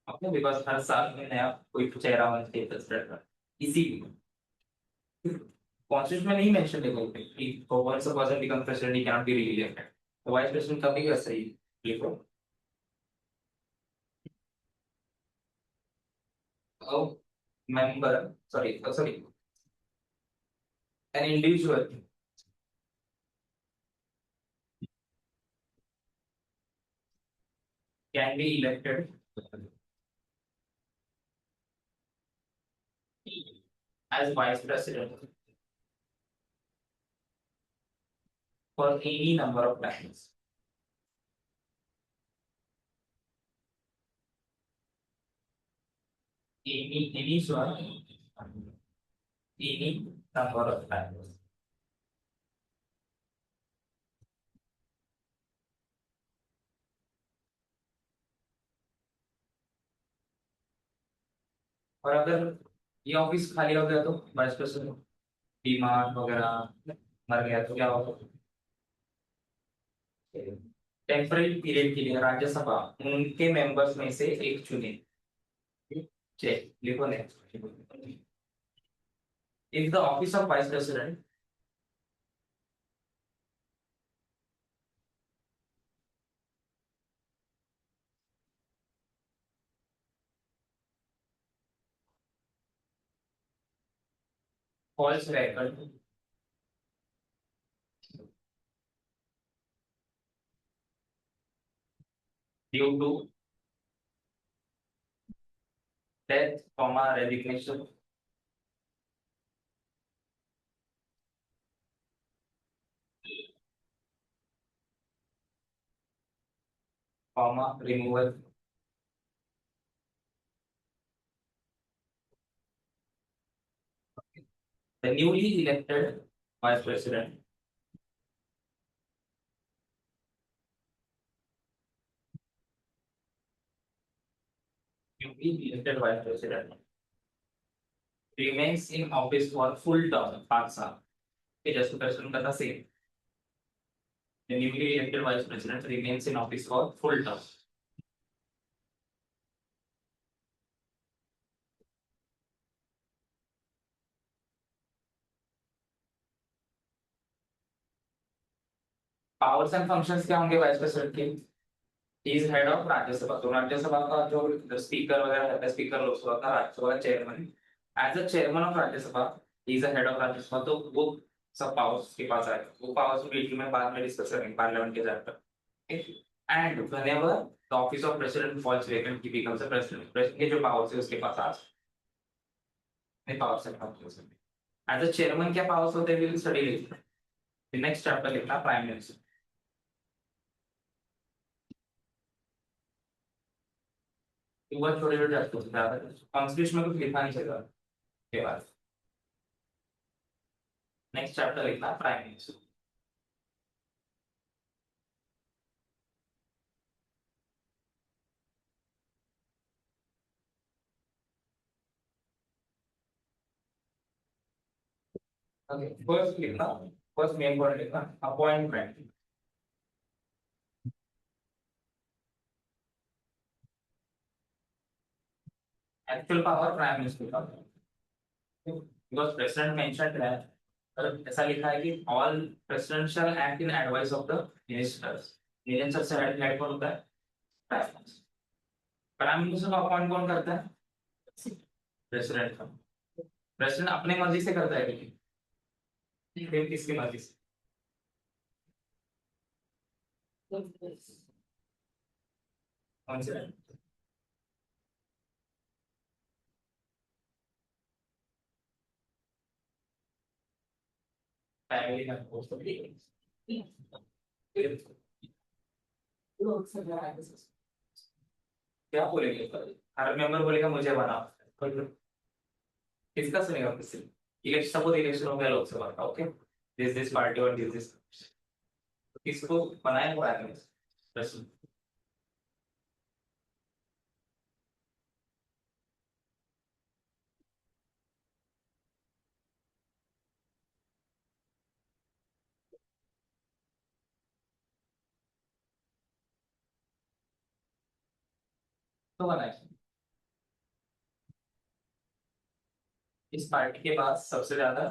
अपने रिवाज। हर साल में नया कोई चेहरा होना चाहिए प्रेसिडेंट का। इसी कॉन्स्टिट्यूशन में नहीं मेंशन है कोई कि once a person becomes president he cannot be re-elected, तो वाइस प्रेसिडेंट कभी कर सही लिखो। Oh, member, sorry, an individual can be elected as vice president for any number of times. Any number of times. और अगर ये office खाली हो गया तो वाइस प्रेसिडेंट बीमार वगैरह मर गया तो क्या होगा? टेम्पररी पीरियड के लिए राज्यसभा उनके मेंबर्स में से एक चुने। चेक लिखो next. If the office of vice president falls vacant due to death, resignation, removal, the newly elected vice president remains in office for full term 5 साल। Okay, just to president का same, the newly elected vice president remains in office for full term। Powers and functions क्या होंगे vice president के? Is head of Rajya Sabha. तो राज्यसभा का जो speaker वगैरह रहता है, स्पीकर लोकसभा का, राज्यसभा का chairman, as a chairman of Rajya Sabha is the head of Rajya Sabha. तो वो सब पावर्स के पास आएगा, वो पावर्स डिटेल में बाद में डिस्कस करेंगे पार्लियामेंट के chapter. And whenever the office of president falls vacant, he becomes a president. President के जो पावर्स है उसके पास आ सकते पावर्स है। एज अ चेयरमैन क्या पावर्स होते हैं, will study letter. Next chapter लिखना प्राइम मिनिस्टर। बहुत छोटे छोटे चैप्टर होते हैं, कॉन्स्टिट्यूशन में कुछ लिखा नहीं चलेगा के बाद। नेक्स्ट चैप्टर लिखना प्राइम मिनिस्टर। ओके, फर्स्ट लिखना, फर्स्ट मेन पॉइंट लिखना appointment. Actual power prime minister का, बिकॉज प्रेसिडेंट मेंशन्ड है, पर ऐसा लिखा है कि all president shell act in advice of the ministers. Minister से हेड कौन होता है, प्राइम मिनिस्टर। प्राइम मिनिस्टर को अपॉइंट कौन करता है, प्रेसिडेंट का। प्रेसिडेंट अपने मर्जी से करता है कि फिर किसकी मर्जी से। कौन से फैमिली का पोस्ट क्या बोलेंगे, हर मेंबर बोलेगा मुझे बनाओ, किसका सुनेगा किसी। इलेक्शन, सपोज इलेक्शन हो गया लोकसभा का, ओके, दिस पार्टी और दिस किसको बनाया प्राइम मिनिस्टर। तो बनाया इस पार्टी के पास सबसे ज्यादा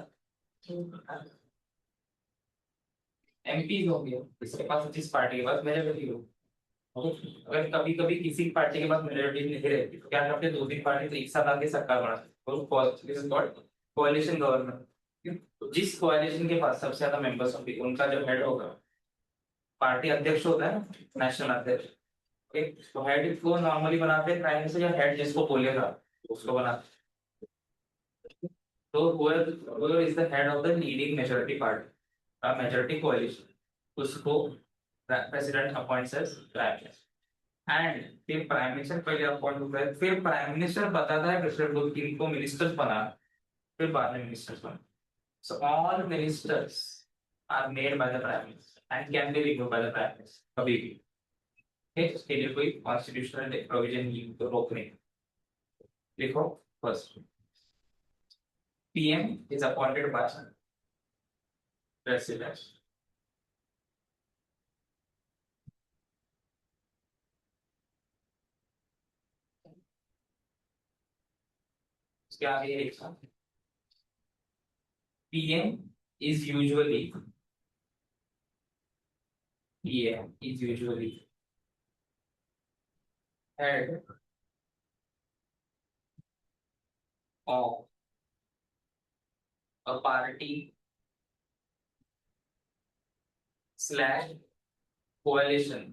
एमपी होंगे, इसके पास जिस पार्टी के पास मेजोरिटी हो। अगर कभी कभी किसी पार्टी के पास मेजोरिटी नहीं रहती तो क्या करते हैं, दो तीन पार्टी एक साथ आके सरकार बनाते हैं, कोalition गवर्नमेंट। तो जिस कोalition के पास सबसे ज्यादा मेंबर्स होंगे उनका जो हेड होगा, पार्टी अध्यक्ष होता है, नेशनल अध्यक्ष। एक तो हेड को नॉर्मली बनाते हैं प्राइम मिनिस्टर, या हेड जिसको बोलेगा उसको बनाते हैं। तो whoever is the head of the leading majority party, a majority coalition, उसको president appoints as prime minister. And फिर प्राइम मिनिस्टर पहले अपॉइंट होता है, फिर प्राइम मिनिस्टर बताता है प्रेसिडेंट को किनको मिनिस्टर्स बना, फिर बाद में मिनिस्टर्स बना। So all ministers are made by the prime minister and can be removed by the prime minister कभी भी। ठीक, इसके लिए कोई कॉन्स्टिट्यूशनल प्रोविजन नहीं तो रोकने। देखो, first PM is appointed by president. उसके आगे एक साथ PM is usually PM is usually head of a party slash coalition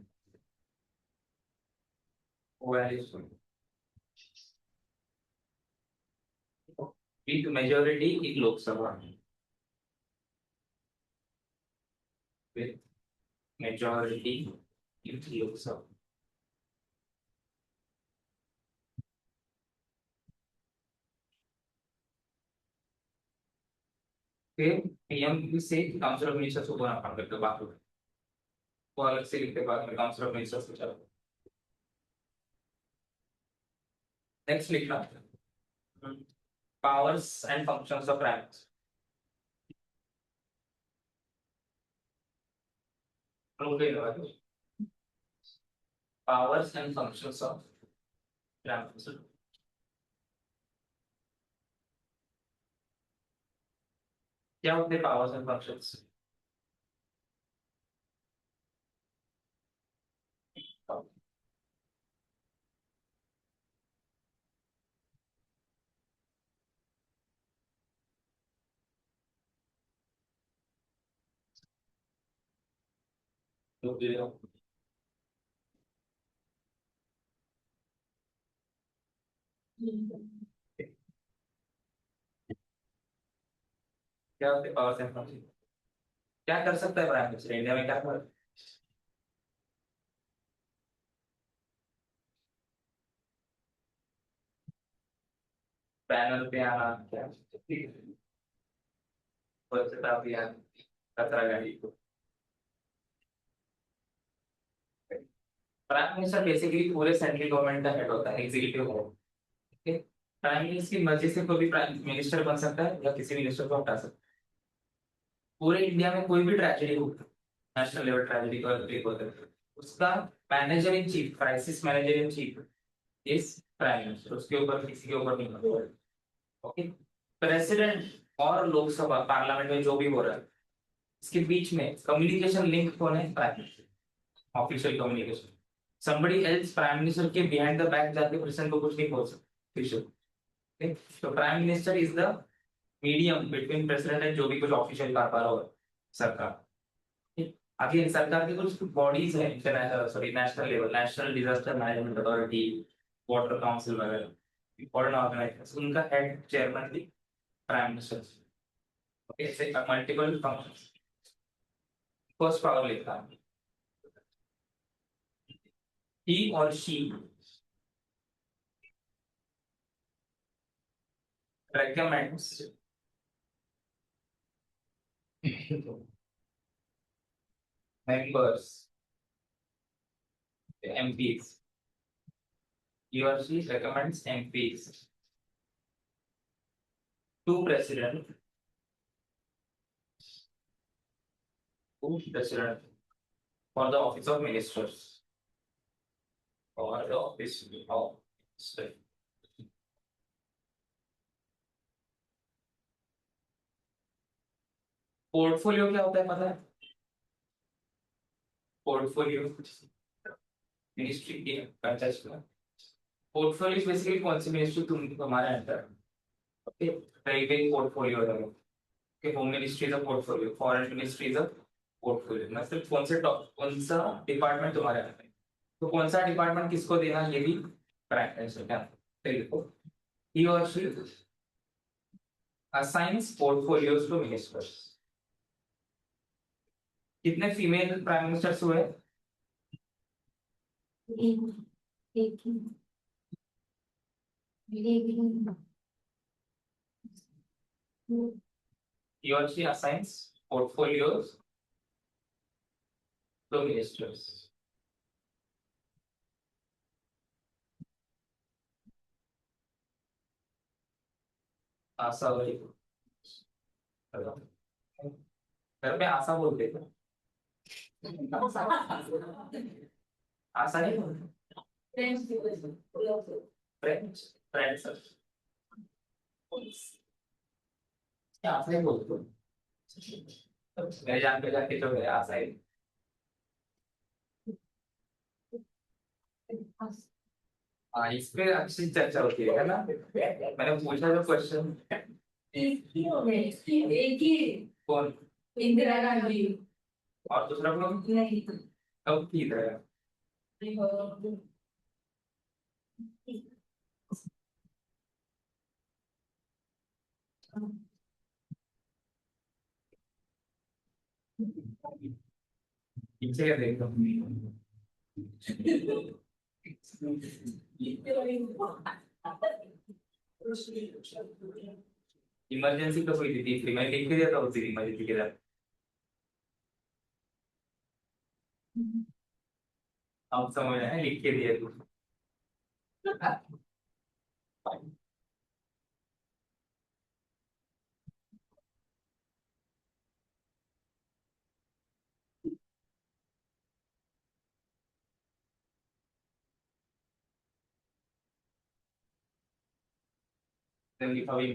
coalition with majority in Lok Sabha, with majority in Lok Sabha। फिर PM से काउंसिल ऑफ मिनिस्टर्स को बना काम करके बात होगी, वो अलग से लिखते बाद में काउंसिल ऑफ मिनिस्टर्स को चलो। नेक्स्ट लिखना powers and functions of prime minister। powers and functions of prime minister। क्या होते हैं powers and functions? क्या होते पावर सेंटर, क्या कर सकता है प्राइम मिनिस्टर इंडिया में, क्या कर पैनल पे आना, क्या स्वच्छता अभियान, कचरा गाड़ी को। प्राइम मिनिस्टर बेसिकली पूरे सेंट्रल गवर्नमेंट का हेड होता है, एग्जीक्यूटिव हेड। प्राइम मिनिस्टर की मर्जी से कोई भी प्राइम मिनिस्टर बन सकता है या किसी मिनिस्टर को हटा सकता है। पूरे इंडिया में कोई भी ट्रेजेडी हो, नेशनल लेवल ट्रेजेडी का क्लिक होता है, उसका manager in chief, crisis manager in chief is prime minister, उसके ऊपर किसी के ऊपर नहीं होता। ओके, प्रेसिडेंट और लोकसभा पार्लियामेंट में जो भी हो रहा है, इसके बीच में कम्युनिकेशन लिंक कौन है, prime minister, official communication. somebody else prime minister के बिहाइंड द बैक जाके प्रेसिडेंट को कुछ नहीं बोल सकते official। okay? तो prime minister is the medium between president and जो भी कुछ ऑफिशियल कर पा रहा हो सरकार। आगे सरकार की कुछ बॉडीज है, sorry national level, national disaster management authority, water council वगैरह, इंपॉर्टेंट ऑर्गेनाइजेशन, उनका हेड चेयरमैन भी प्राइम मिनिस्टर। ओके, से मल्टीपल फंक्शंस। फर्स्ट पावर लिखा, he or she recommends members, MPs. He or she recommends MPs to president, for the office of ministers or the office of minister. Portfolio क्या होता है पता है? Portfolio ministry की contest में, portfolio basically कौन सी ministry तुम तुम्हारे अंडर, ओके, रेलवे पोर्टफोलियो है कि home ministry is a portfolio, foreign ministry is a portfolio, मतलब कौन सा डिपार्टमेंट तुम्हारे अंडर है, तो कौन सा डिपार्टमेंट किसको देना ये भी प्राइम मिनिस्टर का देखो। ही और she assigns portfolios to ministers। कितने फीमेल प्राइम मिनिस्टर्स हुए? He or she assigns portfolios to ministers। आशा वाली घर में आशा बोलते थे, आशा नहीं बोलते, फ्रेंड्स, फ्रेंड्स क्या आशा ही बोलते हो? मेरे जान पे जाके जो है आशा ही। हाँ, इस पे अच्छी चर्चा होती है ना, मैंने पूछा जो क्वेश्चन, एक ही कौन, इंदिरा गांधी और दूसरा कौन, नहीं कब की तरह, पीछे क्या देख रहा हूँ? इमरजेंसी कब हुई थी, तीसरी मैंने लिख के दिया था उसी इमरजेंसी के साथ। अब समझ आया, लिख के दिया तू। लिखा हुई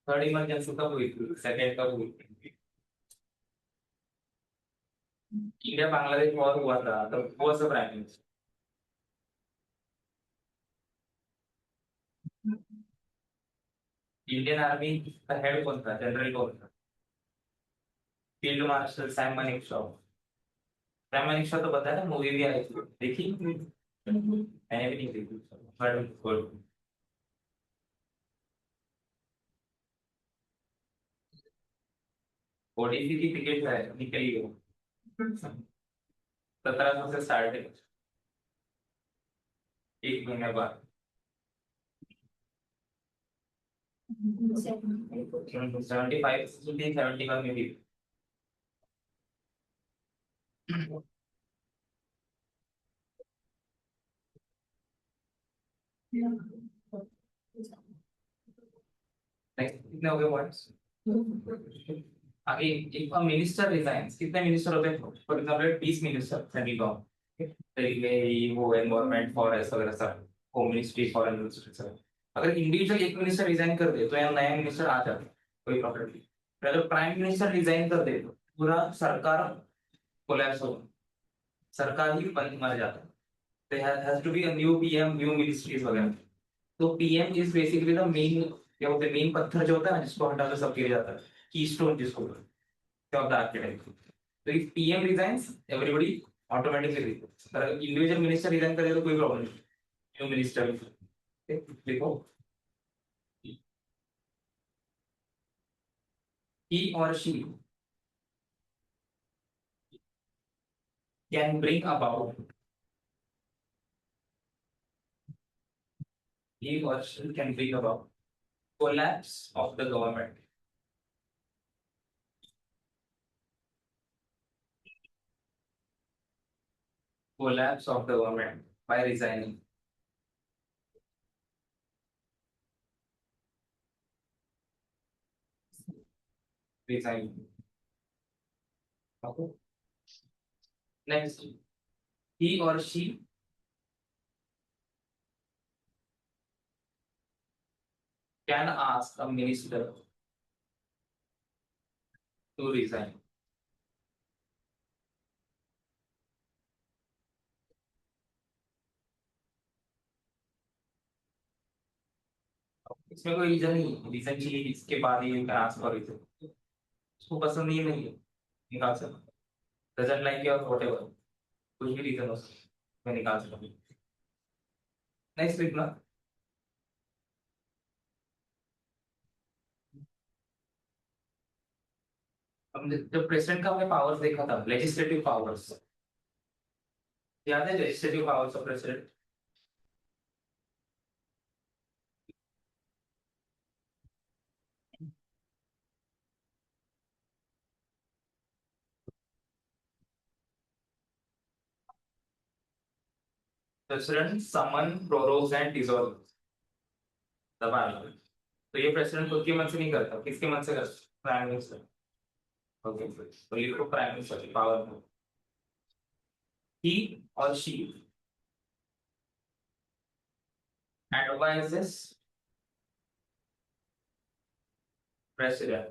थर्ड इमरजेंसी कब हुई थी, सेकेंड कब हुई थी? इंडिया बांग्लादेश वॉर हुआ था तो वो सब प्राइम मिनिस्टर, इंडियन आर्मी का हेड कौन था, जनरल कौन था? Field marshal Simon Shaw. Simon Shaw तो पता है ना, मूवी भी आई थी, देखी मैंने भी नहीं देखी, बट गुड। ओडीसी की टिकट है निकली हो, 1700 से स्टार्ट है, एक महीने बाद। 75 71 में भी। नेक्स्ट कितने हो गए पॉइंट्स? आगे एक मिनिस्टर रिजाइंस, कितने मिनिस्टर होते हैं? For example 20 minister central government, railway, वो एनवायरमेंट, फॉरेस्ट वगैरह सब, होम मिनिस्ट्री, फॉरेन मिनिस्ट्री सब। अगर इंडिविजुअल एक मिनिस्टर रिजाइन कर दे तो यहाँ नया मिनिस्टर आ जाता है, कोई प्रॉब्लम नहीं। पर अगर प्राइम मिनिस्टर रिजाइन कर दे तो पूरा सरकार कोलैप्स हो, सरकार ही बंद मर जाता है। There has to be a new PM, new ministries वगैरह। तो PM is basically the main, क्या बोलते हैं, मेन पत्थर जो होता है ना, जिसको हटा के सब गिर जाता है, कीस्टोन जिसको बोलते हैं ऑफ द आर्किटेक्ट। तो if PM resigns, everybody automatically resigns. अगर इंडिविजुअल मिनिस्टर रिजाइन करे तो कोई प्रॉब्लम नहीं, न्यू मिनिस्टर। देखो, he or she can bring about, he or she can bring about collapse of the government, collapse of the government by resigning, resigning। Okay. Next, he or she can ask a minister to resign। इसमें कोई reason नहीं, reason चाहिए इसके बाद he ask for reason. उसको पसंद ही नहीं है, निकाल सकता, डजंट लाइक योर व्हाटएवर, कुछ भी रीजन हो सकता है, मैं निकाल सकता हूँ। नेक्स्ट लिखना, हमने जब प्रेसिडेंट का हमने पावर्स देखा था, लेजिस्लेटिव पावर्स, याद है legislative powers of president? President summon, prorogues and dissolve the parliament. तो ये प्रेसिडेंट खुद के मन से नहीं करता, किसके मन से करता? Prime minister. ओके, तो लिखो प्राइम मिनिस्टर पावर। ही और she advises president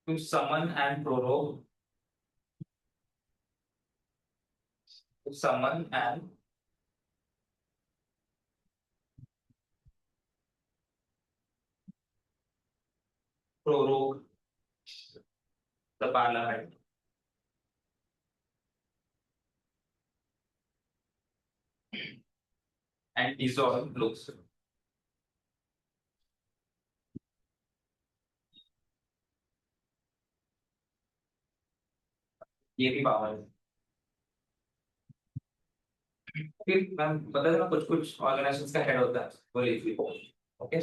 to summon and prorogue, to summon and prorogue the parliament and dissolve Lok Sabha। ये भी पावर है। फिर मैं बता देना, कुछ कुछ ऑर्गेनाइजेशंस का हेड होता है, वो लिख ली। Okay,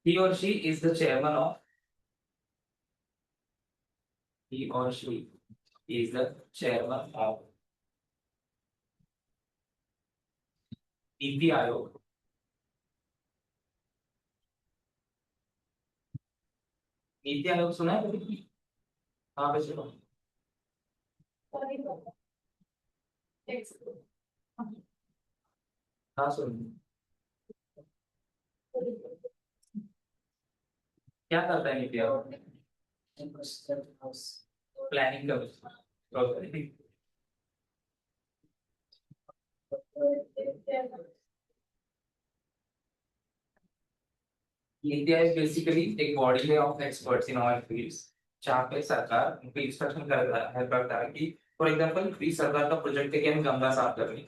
he or she is the chairman of, he or she is the chairman of NITI Aayog. NITI Aayog सुना है कभी? कहाँ पे सुना? हाँ सुन। क्या करता है नीति आयोग? प्लानिंग का इंडिया इज बेसिकली एक बॉडी है of experts in all fields, जहाँ पे सरकार उनको इंस्ट्रक्शन करता है कि फॉर एग्जांपल फ्री सरकार का प्रोजेक्ट है कि हम गंगा साफ करनी,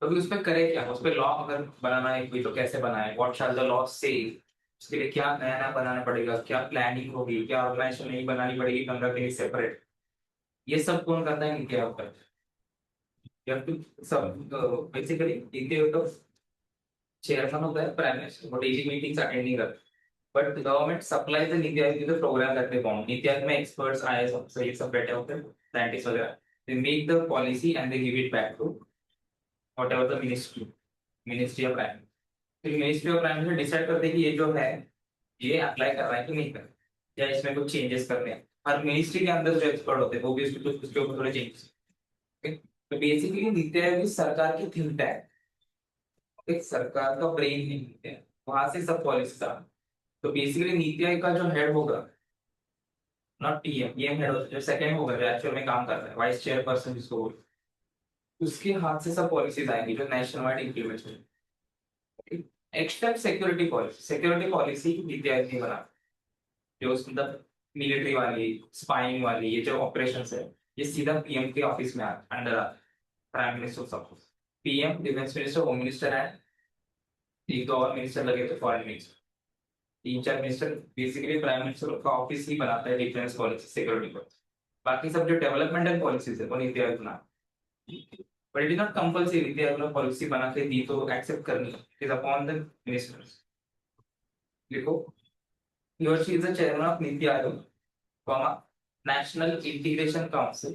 तो भी उसमें करे क्या, उस पर लॉ अगर बनाना है कोई तो कैसे बनाए, व्हाट शैल द लॉ से, उसके लिए क्या नया नया बनाना पड़ेगा, क्या प्लानिंग होगी, क्या ऑर्गेनाइजेशन नहीं बनानी पड़ेगी गंगा के लिए सेपरेट, ये सब कौन करता है इनके ऊपर, या फिर सब बेसिकली इनके तो चेयरमैन होता है प्राइम मिनिस्टर, वो डेली मीटिंग्स अटेंड नहीं करते, but government supplies the NITI Aayog के प्रोग्राम करते हैं, नीति आयोग में एक्सपर्ट्स आए सब ये सब बैठे होते हैं साइंटिस्ट वगैरह, they make the policy and they give it back to whatever the ministry of prime, फिर ministry of prime minister decide करते हैं कि ये जो है ये अप्लाई कर रहा है कि नहीं कर रहा है, या इसमें कुछ चेंजेस करने हैं, हर मिनिस्ट्री के अंदर जो एक्सपर्ट होते हैं वो भी उसके ऊपर थोड़े चेंजेस, तो बेसिकली नीति आयोग इस सरकार की थिंक टैंक, एक सरकार का ब्रेन नहीं नीति आयोग, वहां से सब पॉलिसी था, तो बेसिकली नीति आयोग का जो हेड होगा, नॉट पीएम, पीएम हेड होता है जो सेकंड होगा, जो एक्चुअल में काम करता है, वाइस चेयरपर्सन जिसको बोलते हैं, उसके हाथ से सब पॉलिसीज आएंगी जो नेशनल वाइड इम्प्लीमेंट होगी। External security policy NITI Aayog ने बना, जो मतलब मिलिट्री वाली, स्पाइंग वाली, ये जो ऑपरेशंस है, ये सीधा पीएम के ऑफिस में अंडर आता है, प्राइम मिनिस्टर सब, PM, defence minister, home minister है, एक दो और मिनिस्टर लगे तो फॉरेन मिनिस्टर, तीन चार मिनिस्टर, बेसिकली प्राइम मिनिस्टर का ऑफिस ही बनाता है डिफेंस पॉलिसी, सिक्योरिटी पॉलिसी, बाकी सब जो डेवलपमेंटल पॉलिसीज है वो नीति आयोग बना, but it is not compulsory NITI Aayog ने पॉलिसी बना के दी तो एक्सेप्ट करनी है, it is upon the ministers. देखो, he or she is the chairman of NITI Aayog, comma, national integration council,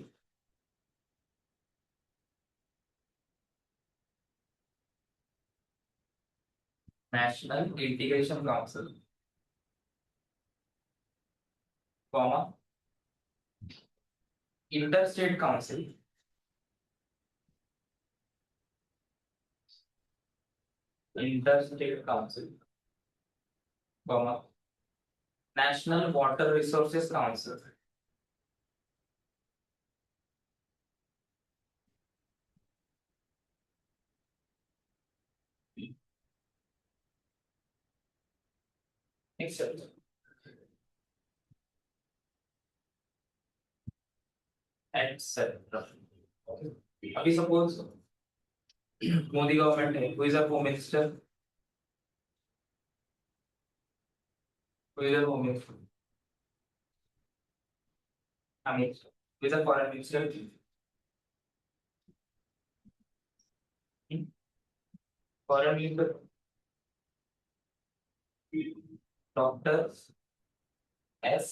national integration council, comma, interstate council, interstate council, comma, national water resources council, except etc. अभी suppose Modi government है, who is a home minister, who is a home minister, Amit, who is a foreign minister, foreign minister, doctor S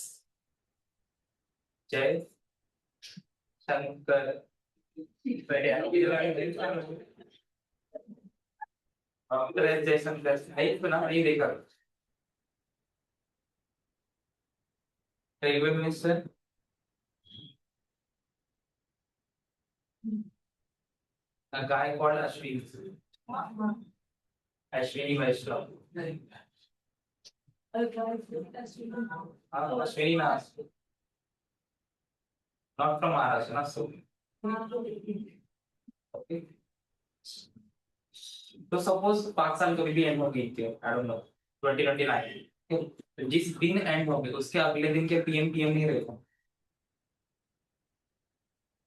जय Shankar, doctor S Jaishankar, नहीं सुना, नहीं देखा, railway minister, Gaekwad Ashwini, Ashwini वैष्णव, हाँ अश्विनी ना, not from Maharashtra ना, सो ओके, तो सपोज 5 साल कभी भी एंड हो गई थी, आई डोंट नो 2029, जिस दिन एंड हो गए उसके अगले दिन के पीएम नहीं रहेगा,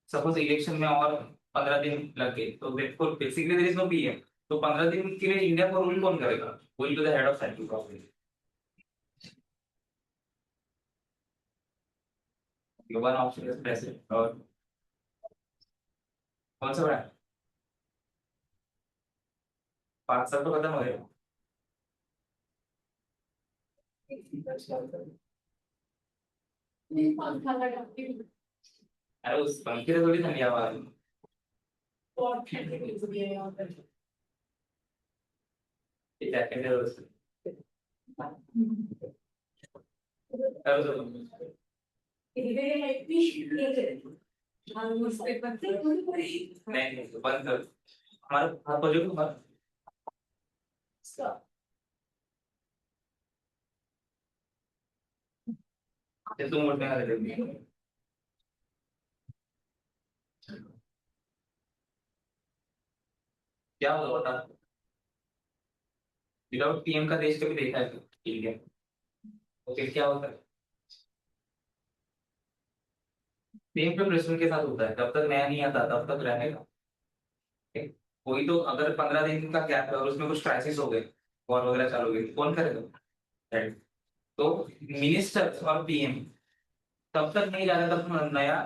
सपोज इलेक्शन में और 15 दिन लग गए, तो बिल्कुल basically there is no PM, तो 15 दिन के लिए इंडिया को रूल कौन करेगा, will to the head of central government, one option is president, और कौन सा बड़ा है? 5 साल तो खत्म हो गए, अरे उस पंखे से थोड़ी ठंडी हवा आ रही है, जैकेट है उसकी, अरे तो नहीं तो बंद कर, हमारा हाथ हो जो मत, तुम उठने वाले थे, क्या होगा बता। विदाउट पीएम का देश कभी देखा है इंडिया? तो फिर क्या होता है? पीएम तो प्रेसिडेंट के साथ होता है, जब तक नया नहीं आता तब तक रहेगा। ठीक? वही तो, अगर 15 दिन का गैप है और उसमें कुछ क्राइसिस हो गए, वॉर वगैरह चालू हो गई, तो कौन करेगा? Right? तो मिनिस्टर और पीएम तब तक नहीं जाता तब तक नया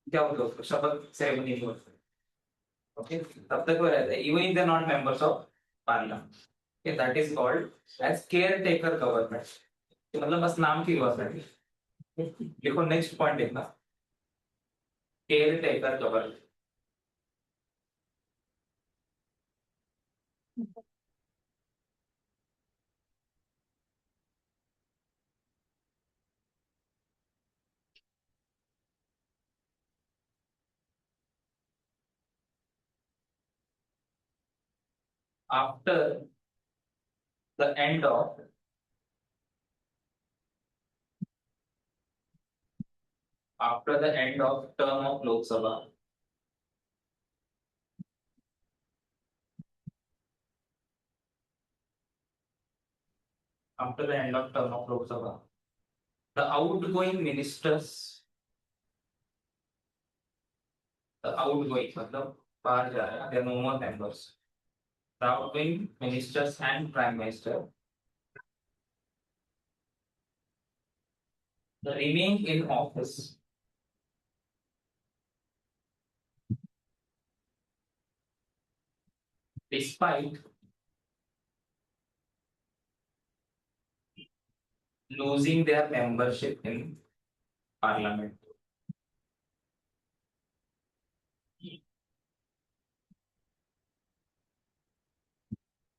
क्या होता है, उसको शपथ सेरेमनी नहीं होती। ओके, तब तक वो रहता है even if they are not members of parliament. That is called as caretaker government. मतलब बस नाम की गवर्नमेंट। देखो नेक्स्ट पॉइंट देखना, caretaker government. After the end of after the end of term of Lok Sabha, after the end of term of Lok Sabha, the outgoing ministers, the outgoing मतलब बाहर जा रहे हैं, they are no more members. The outgoing ministers and prime minister remain in office despite losing their membership in parliament.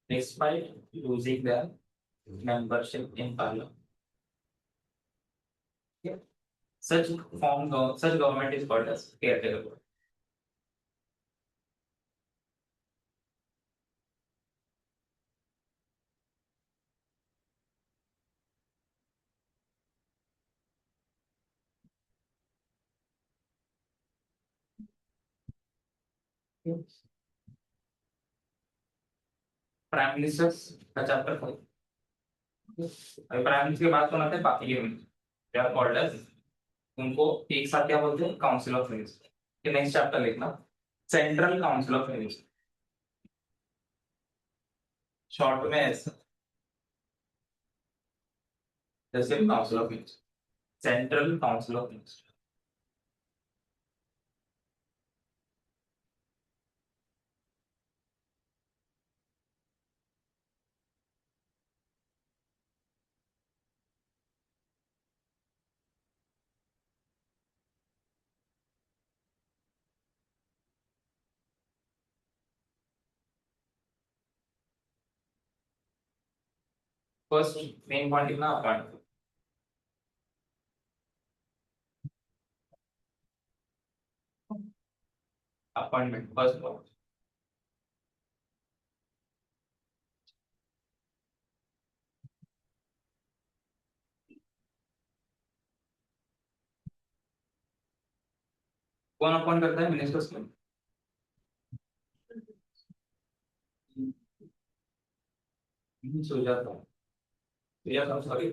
Despite losing their membership in parliament. Okay. Such government is called as caretaker government. Prime minister का chapter prime minister के बाद कौन आता है? Parliament. They are called as, उनको एक साथ क्या बोलते हैं? Council of minister. ये नेक्स्ट चैप्टर लिखना, central council of minister, short में ऐसा, जैसे council of minister, central council of minister. First main point लिखना, अपॉइंटमेंट। Appointment first point. कौन अपॉइंट करता है मिनिस्टर्स को? सो जाता हूँ, सॉरी।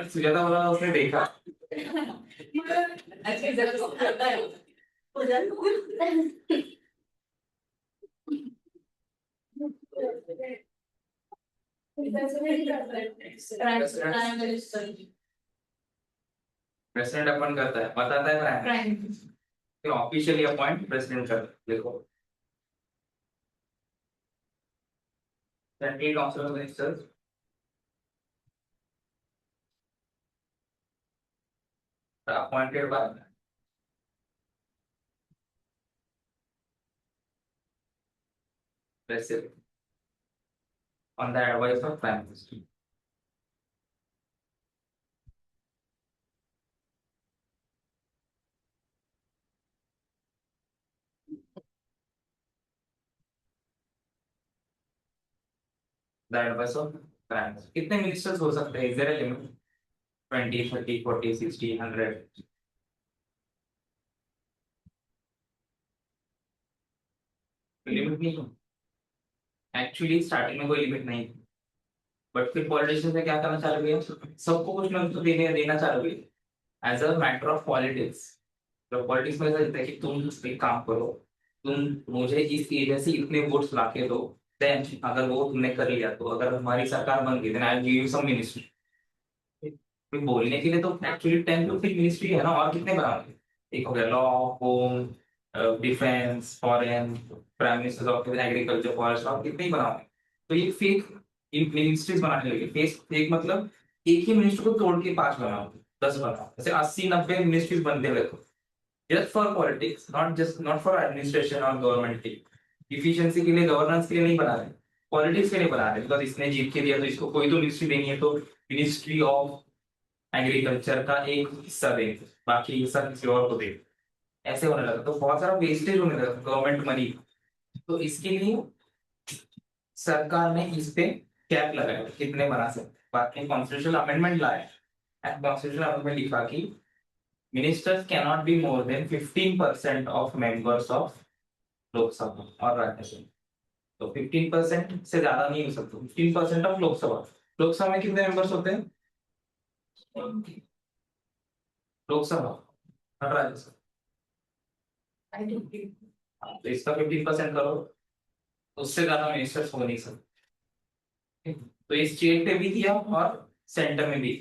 सुजाता बोला, उसने देखा। प्रेसिडेंट अपॉइंट करता है, बताता है प्राइम, ऑफिशियली अपॉइंट प्रेसिडेंट कर। देखो, central council of ministers appointed by president on the advice of prime minister. That bus of prime. कितने मिनिस्टर्स हो सकते हैं, is there a limit? 20, 30, 40, 60, 100? Limit नहीं है एक्चुअली, स्टार्टिंग में कोई लिमिट नहीं थी, बट फिर पॉलिटिशियंस ने क्या करना चालू किया, सबको कुछ ना कुछ तो देने देना चालू किया as a matter of politics. तो पॉलिटिक्स में ऐसा होता है कि तुम एक काम करो, तुम मुझे इस एरिया से इतने वोट्स लाके दो, देन अगर वो तुमने कर लिया तो अगर हमारी सरकार बन गई, then I give you some ministry. फिर बोलने के लिए तो एक्चुअली 10 to 15 मिनिस्ट्री है ना, और कितने बनाओगे? एक हो गया law, home, defence, foreign, prime minister of agriculture, forest, और कितने ही बनाओगे? तो ये फेक मिनिस्ट्रीज बनाने लगे। फेक फेक मतलब एक ही मिनिस्टर को तोड़ के 5 बनाओ, 10 बनाओ, ऐसे 80-90 मिनिस्ट्रीज बनते हुए, just for politics, not for administration और गवर्नमेंट की इफिशिएंसी के लिए, गवर्नेंस के लिए नहीं बना रहे, पॉलिटिक्स के लिए बना रहे। बिकॉज इसने जीत के दिया तो इसको कोई तो मिनिस्ट्री देनी है, तो मिनिस्ट्री ऑफ एग्रीकल्चर का एक हिस्सा दे, बाकी हिस्सा किसी और को दे, ऐसे होने लगा। तो बहुत सारा वेस्टेज होने लगा गवर्नमेंट मनी। तो इसके लिए सरकार ने इस पे कैप लगाया कितने बना सकते, बाकी कॉन्स्टिट्यूशनल अमेंडमेंट लाया, एंड कॉन्स्टिट्यूशनल अमेंडमेंट लिखा कि ministers can not be more than 15% of members of Lok Sabha और राज्यसभा। तो 15% से ज्यादा नहीं हो सकता, 15% ऑफ लोकसभा। लोकसभा में कितने मेंबर्स होते हैं? लोकसभा और राज्यसभा, तो इसका 15% करो, उससे ज्यादा मिनिस्टर्स हो नहीं सकते। तो ये स्टेट पे भी दिया और सेंटर में भी।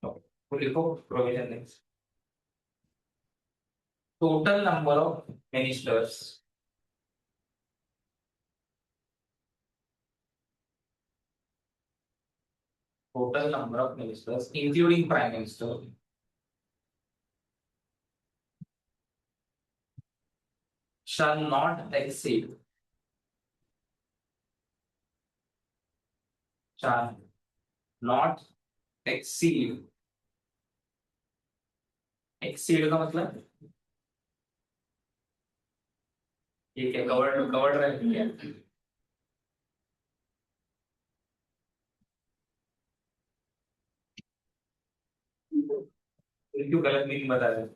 तो लिखो provision, total number of ministers, total number of ministers including prime minister shall not exceed, shall not exceed, exceed का मतलब ये क्या, कवर्ड कवर्ड रहेगा क्या? ये क्यों गलत मीनिंग बता रहे?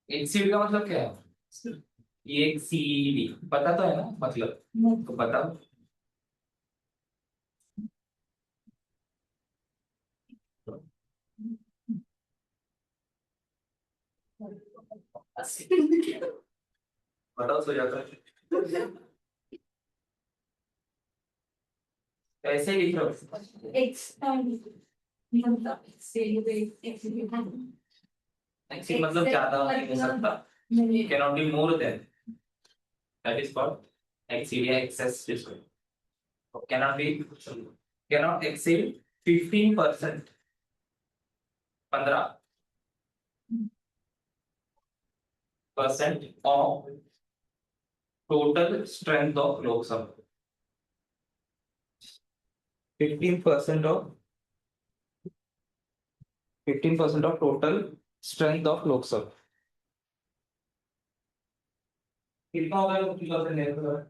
एक्सीड का मतलब क्या है? ये एक सीडी पता तो है ना, मतलब तो बताओ। बताओ सो जाता है, ऐसे ही लिख रहा हूँ। एक्सीड मतलब ज्यादा नहीं हो सकता, cannot be more than, that is called exceed या excess जिसको, तो cannot be, cannot exceed 15%, 15% of total strength of Lok Sabha, 15% of 15% of total strength of Lok Sabha। कितना होगा 50%?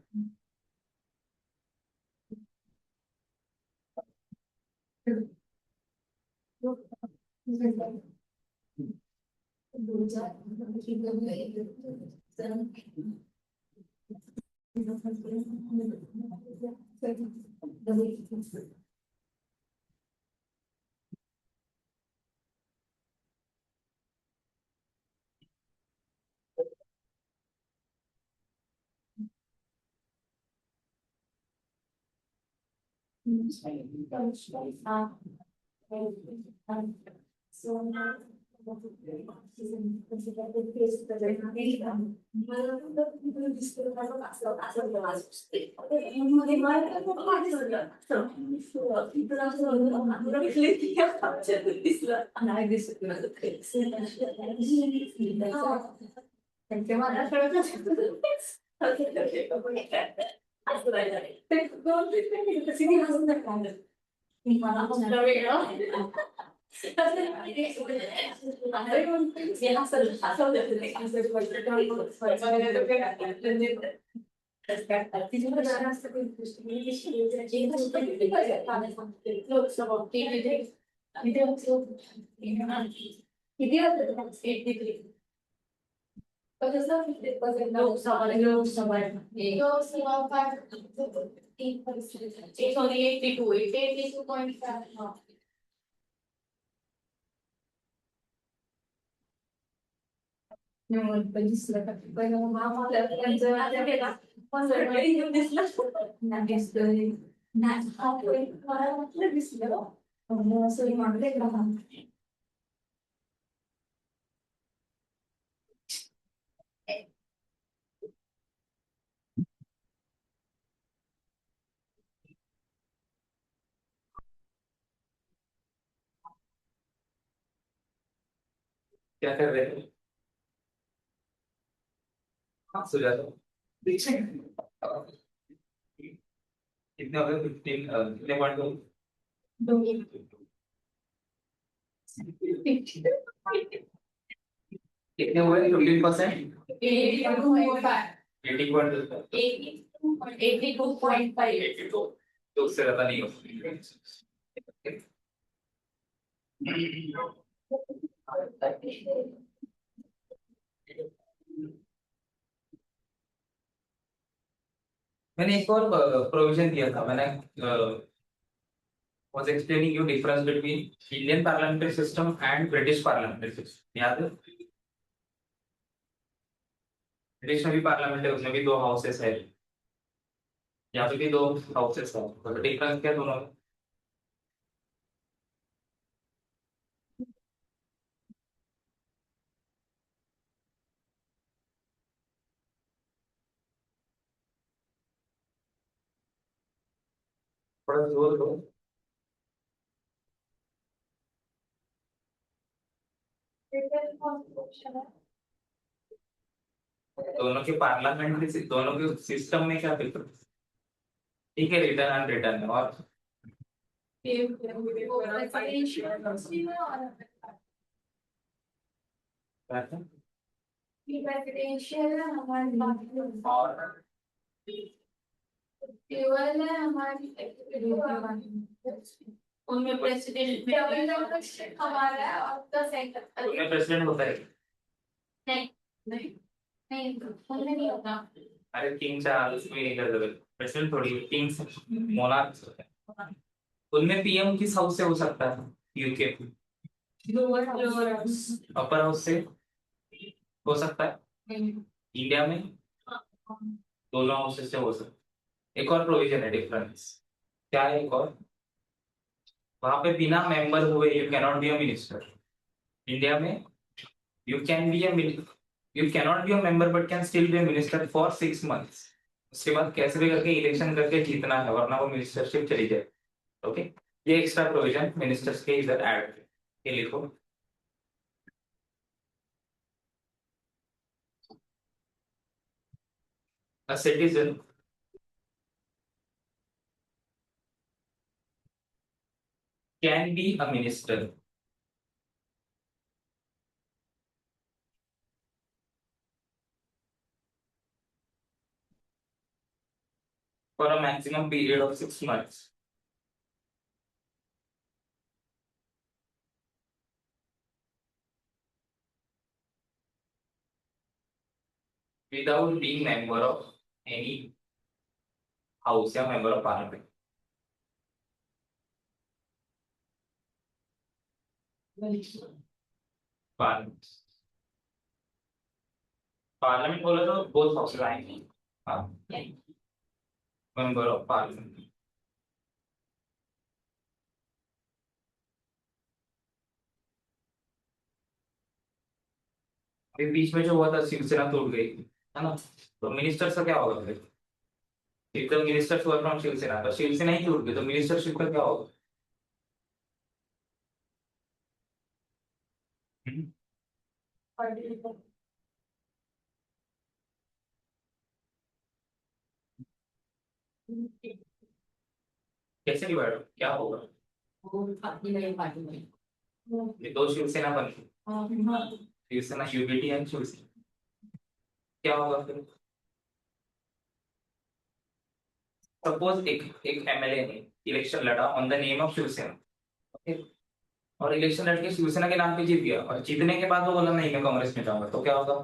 क्या कर रहे थे? हाँ सुजाता देखिए कितने हो गए 15 कितने पॉइंट हो कितने हुए 15% 82 तो उससे ज्यादा नहीं हो मैंने एक और प्रोविजन दिया था मैंने was explaining you difference between Indian parliamentary system and British parliamentary system याद है ब्रिटिश में भी पार्लियामेंट है उसमें भी दो हाउसेस है यहाँ पे भी दो हाउसेस है तो डिफरेंस क्या है दोनों में थोड़ा जोर दो दोनों के पार्लियामेंट्री दोनों के सिस्टम में क्या डिफरेंस ठीक है रिटर्न एंड रिटर्न है और क्या था? और उनमें प्रेसिडेंट हमारा है और the second उनमें प्रेसिडेंट होता है नहीं नहीं नहीं उनमें नहीं होता अरे किंग चार्ल्स में नहीं कर सकते प्रेसिडेंट थोड़ी किंग्स मोनार्क्स होते हैं उनमें पीएम किस हाउस से हो सकता है UK lower house upper house से हो सकता है इंडिया में दोनों हाउसेस से हो सकता है एक और प्रोविजन है डिफरेंस क्या है एक और वहां पे बिना मेंबर हुए you cannot be a minister India में you can be a you cannot be a member but can still be a minister for 6 months उसके बाद कैसे भी करके इलेक्शन करके जीतना है वरना वो मिनिस्टरशिप चली जाए ओके ये एक्स्ट्रा प्रोविजन मिनिस्टर्स के इधर ऐड ये लिखो a citizen can be a minister for a maximum period of 6 months without being member of any house या member of parliament. Parliament. Parliament बोला तो both houses आएंगे हाँ member of parliament. अभी बीच में जो हुआ था शिवसेना टूट गई है ना तो मिनिस्टर का क्या होगा फिर if the ministers were from Shiv Sena तो शिवसेना ही टूट गई तो मिनिस्टरशिप का क्या होगा हम्म, कैसे डिवाइड क्या होगा ये दो शिवसेना बन गई शिवसेना यूबीटी एंड शिवसेना क्या होगा फिर सपोज एक एमएलए ने इलेक्शन लड़ा on the name of Shivsena, okay, और इलेक्शन लड़के शिवसेना के नाम पे जीत गया, और जीतने के बाद वो बोला नहीं मैं कांग्रेस में जाऊंगा, तो क्या होगा?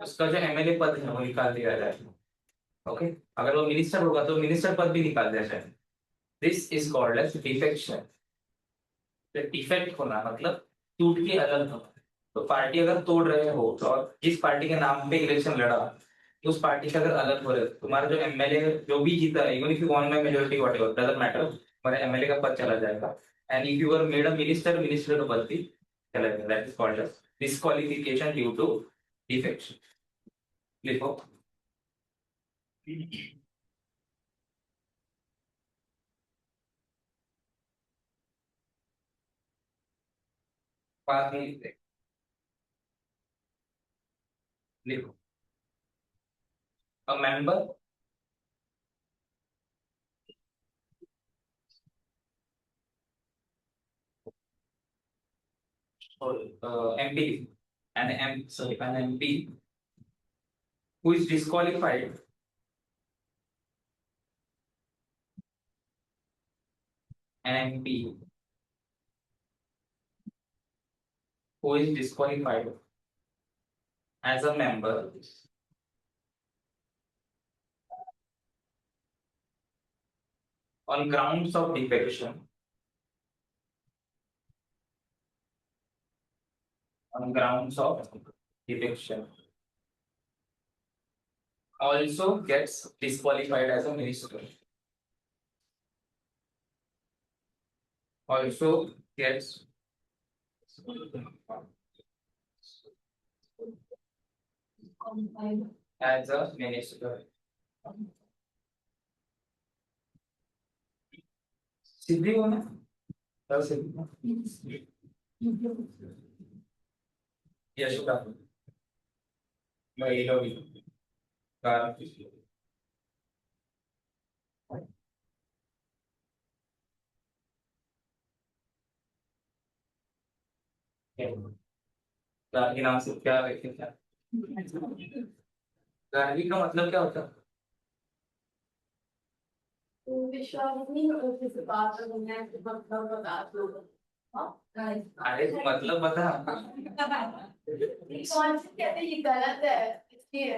उसका जो एमएलए पद है वो निकाल दिया जाएगा। ओके, अगर वो मिनिस्टर होगा तो मिनिस्टर पद भी निकाल दिया जाएगा। This is called as defection. Defect होना मतलब टूट के अलग होना। तो पार्टी अगर तोड़ रहे हो तो, और जिस पार्टी के नाम पे इलेक्शन लड़ा तो उस पार्टी से अगर अलग हो रहे हो, तुम्हारा जो एमएलए जो भी जीता है, even if you won by majority whatever doesn't matter, तुम्हारे एमएलए का पद चला जाएगा। And if you are made a minister, minister का पद भी चला जाएगा। That is called as disqualification due to defection. लिखो। बात नहीं लिखते, लिखो। A member or MP, an MP who is disqualified, an MP who is disqualified as a member on grounds of defection, on grounds of defection, also gets disqualified as a minister. Also gets as a minister. सीधी होना, तब सीधी। यशोदा, वैलोवी, कार्तिक, गार्गी नाम से क्या है क्या? गार्गी का मतलब क्या होता है? विश्वास नहीं करो किसी बात का, दुनिया के मतलब बता दो। हाँ अरे तो मतलब बता। कौन से कहते हैं ये गलत है इसलिए।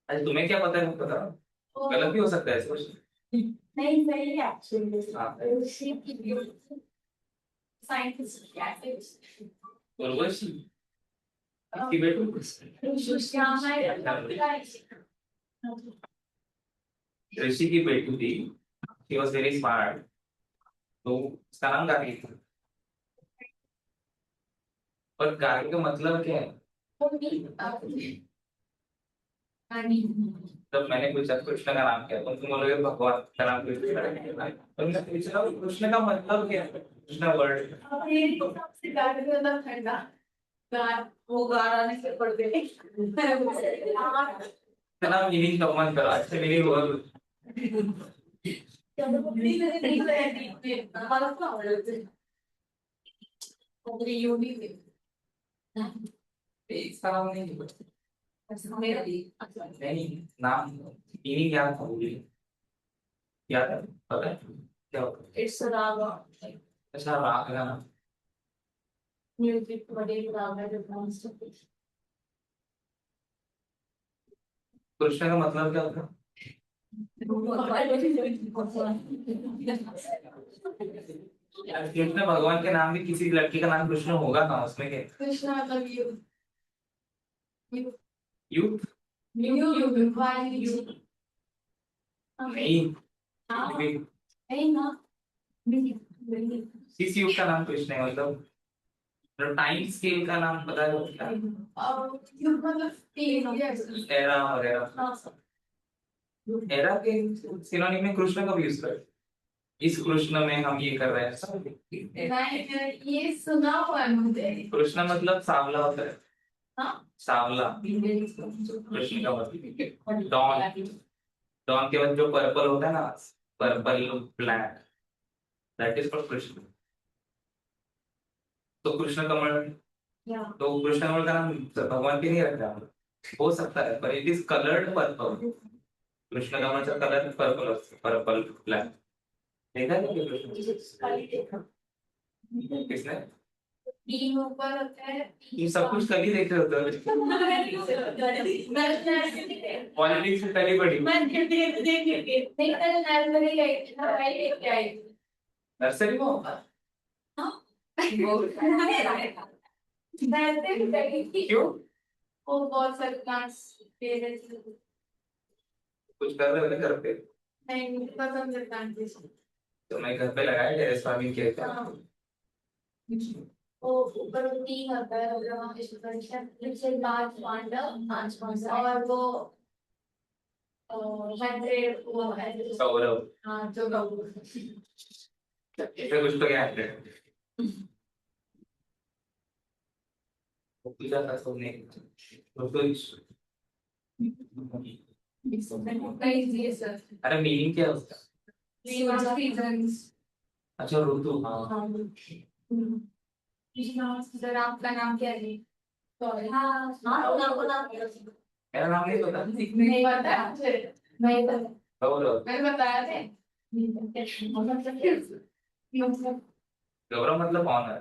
अरे तुम्हें क्या पता है? पता गलत भी हो सकता है ऐसे कुछ। नहीं सही है एक्चुअली। हाँ। साइंटिस्ट कैसे उर्वशी की बेटी, ऋषि की बेटी थी, शी वाज वेरी स्मार्ट, तो उसका नाम गार्गी था। पर गार्गी का मतलब क्या है? जब मैंने पूछा कृष्ण का नाम क्या है, तो तुम बोलोगे भगवान का नाम कृष्ण है। तो मैं पूछा कृष्ण का मतलब क्या है? कृष्ण वर्ड सबसे मतलब ठंडा वो गाना से पढ़ दे। नाम मीनिंग का मन करा, अच्छा मीनिंग बहुत इसका नाम नहीं नहीं नाम मीनिंग क्या था? बोलिए क्या था, पता है क्या होता है? इट्स रागा अच्छा राग गाना। म्यूजिक बड़े रागा जो डांस कृष्ण का मतलब क्या होता है? कृष्ण भगवान के नाम भी, किसी लड़की का नाम कृष्ण होगा कहाँ उसमें? क्या कृष्णा मतलब यूथ? नहीं, नहीं ना किस यूथ का नाम कृष्ण है? मतलब टाइम स्केल का नाम पता है क्या? मतलब एरा वगैरह, एरा के सिनोनिम में कृष्ण का भी यूज कर, इस कृष्ण में हम ये कर रहे हैं। ये सुना हुआ है मुझे। कृष्ण मतलब सांवला होता है। हाँ? सांवला कृष्ण का मतलब। डॉन, डॉन के बाद जो पर्पल होता है ना, purple black, that is for Krishna. तो कृष्ण कमल, तो कृष्ण कमल का नाम भगवान के नहीं रखा, हो सकता है पर इट इज कलर्ड पर्पल, कृष्णधामाचा कलर पर्पल असतो, पर्पल ब्लॅक. देखा है क्या कृष्ण? किसने? तीन ऊपर होता है ये सब कुछ कल ही देखे होते हो. पॉलिटिक्स में पहली पढ़ी. नर्सरी में होता. क्यों? वो बहुत सारे plants पेरेंट्स कुछ कर रहे हो घर पे? नहीं मुझे पसंद है plants. तो मैं घर पे लगाया टेरेस फार्मिंग किया था. वो ऊपर तीन होता है और वहाँ पे नीचे लार्ज प्लांट और वो 100 वो है सौरभ. हाँ जो इसे कुछ तो क्या है. वो पूजा का सोने तो कुछ. अरे मीनिंग क्या है उसका? अच्छा ऋतु. हाँ. सर आपका नाम क्या है? हाँ मेरा नाम नहीं पता. नहीं पता नहीं पता गौरव. मैंने बताया थे गौरव मतलब ऑनर.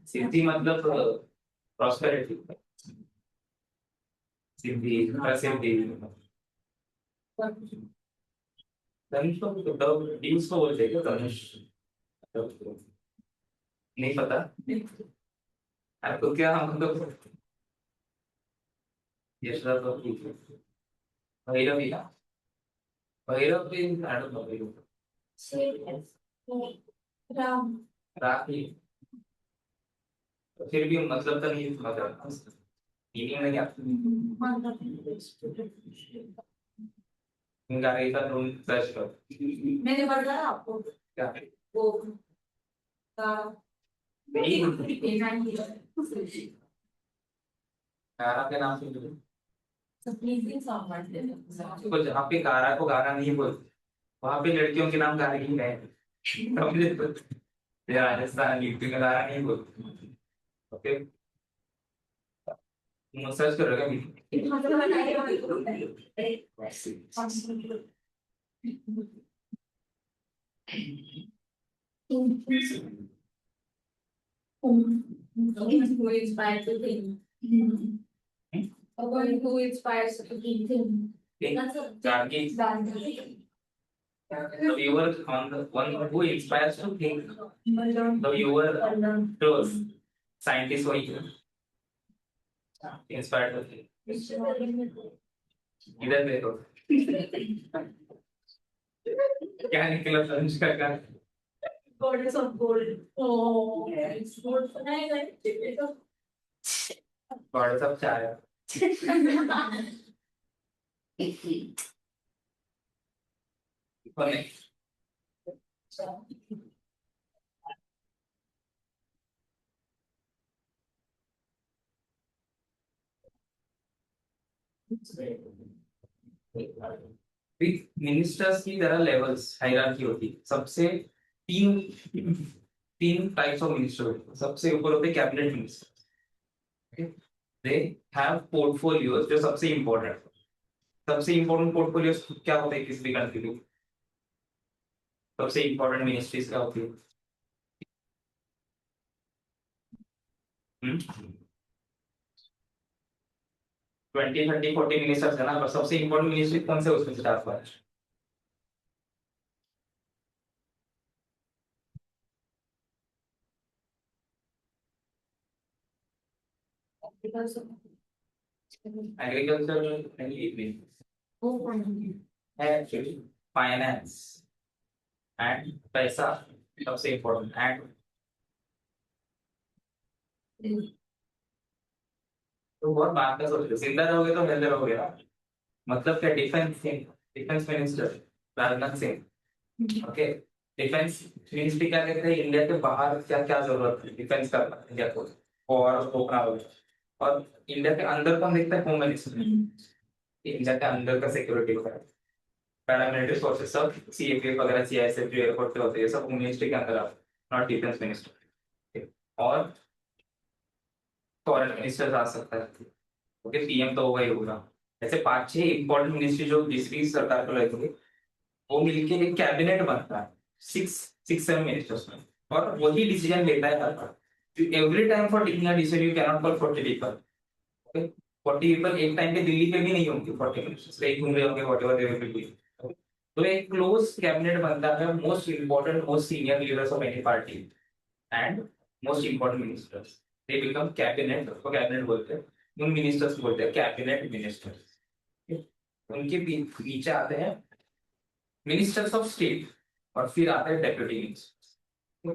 सिद्धि मतलब प्रॉस्पेरिटी. सिद्धि प्रसिद्धि. धनुष को डील्स को बोलते हैं क्या धनुष? नहीं पता. आपको क्या हम तो यशरा तो भैरवी ना. भैरव भी I don't know Bhairav. Ram राखी. तो फिर भी मतलब तो नहीं मतलब मीनिंग में क्या. गाड़ी का तुम सर्च करो. मैंने बताया आपको क्या वो नहीं गारा के नाम से तो जहाँ पे गारा को गारा नहीं बोलते वहां पे लड़कियों के नाम गारा ही है. समझे तो. ये राजस्थान यूपी का गारा नहीं बोलते. ओके सर्च करोगे who inspired to think. One who inspires to think. Gargi. The viewer on the one who inspires to think. The viewer close. Scientist or you. Inspired to think. इधर देखो. क्या निकला अनुष्का का? Goddess of gold. Oh, it's gold. बड़ा सब चाय. कौन ministers की तरह लेवल्स हायरार्की होती है. सबसे तीन तीन टाइप्स ऑफ मिनिस्टर होते हैं. सबसे ऊपर होते हैं cabinet minister. They have portfolios जो सबसे इंपॉर्टेंट. सबसे इंपॉर्टेंट पोर्टफोलियोज क्या होते हैं किसी भी कंट्री के. सबसे इंपॉर्टेंट मिनिस्ट्रीज क्या होती है? 20 30 40 मिनिस्टर्स है ना. पर सबसे इंपॉर्टेंट मिनिस्ट्री कौन से उसमें से स्टार्ट हुआ है? एग्रीकल्चर नहीं है. फाइनेंस एंड पैसा सबसे इंपॉर्टेंट. एंड तो बहुत बात का सोच लो. जिंदा रहोगे तो हेल्दी रहोगे ना. मतलब क्या defence defence minister Rajnath Singh. Okay defence ministry क्या कहते हैं इंडिया के बाहर क्या क्या जरूरत है डिफेंस करना इंडिया को और रोकना वगैरह. और इंडिया के अंदर कौन देखता है? Home minister. इंडिया के अंदर का सिक्योरिटी होता है. पैरामिलिट्री फोर्सेस सब सीएपीएफ वगैरह सीआईएसएफ जो एयरपोर्ट पे होते हैं ये सब होम मिनिस्ट्री के अंदर आते हैं. Not defence minister. और फॉरेन मिनिस्टर आ सकता है। ओके, पीएम तो होगा ही होगा। ऐसे 5-6 इंपॉर्टेंट मिनिस्ट्री जो जिसकी सरकार को लगेगी, वो मिलके एक कैबिनेट बनता है, 6-7 मिनिस्टर्स में, और वही डिसीजन लेता है हर बार। Every time for taking a decision you cannot call 40 people. Okay, 40 people एक टाइम पे दिल्ली पे भी नहीं होंगे, 40 मिनिस्टर्स कहीं घूम रहे होंगे, what ever they will be doing. तो एक क्लोज कैबिनेट बनता है, most important most senior leaders of any party and most important ministers, they become cabinet, उसको कैबिनेट बोलते हैं। उन मिनिस्टर्स को बोलते हैं कैबिनेट मिनिस्टर्स। उनके पीछे आते हैं मिनिस्टर्स ऑफ स्टेट, और फिर आते हैं डेप्यूटी मिनिस्टर्स।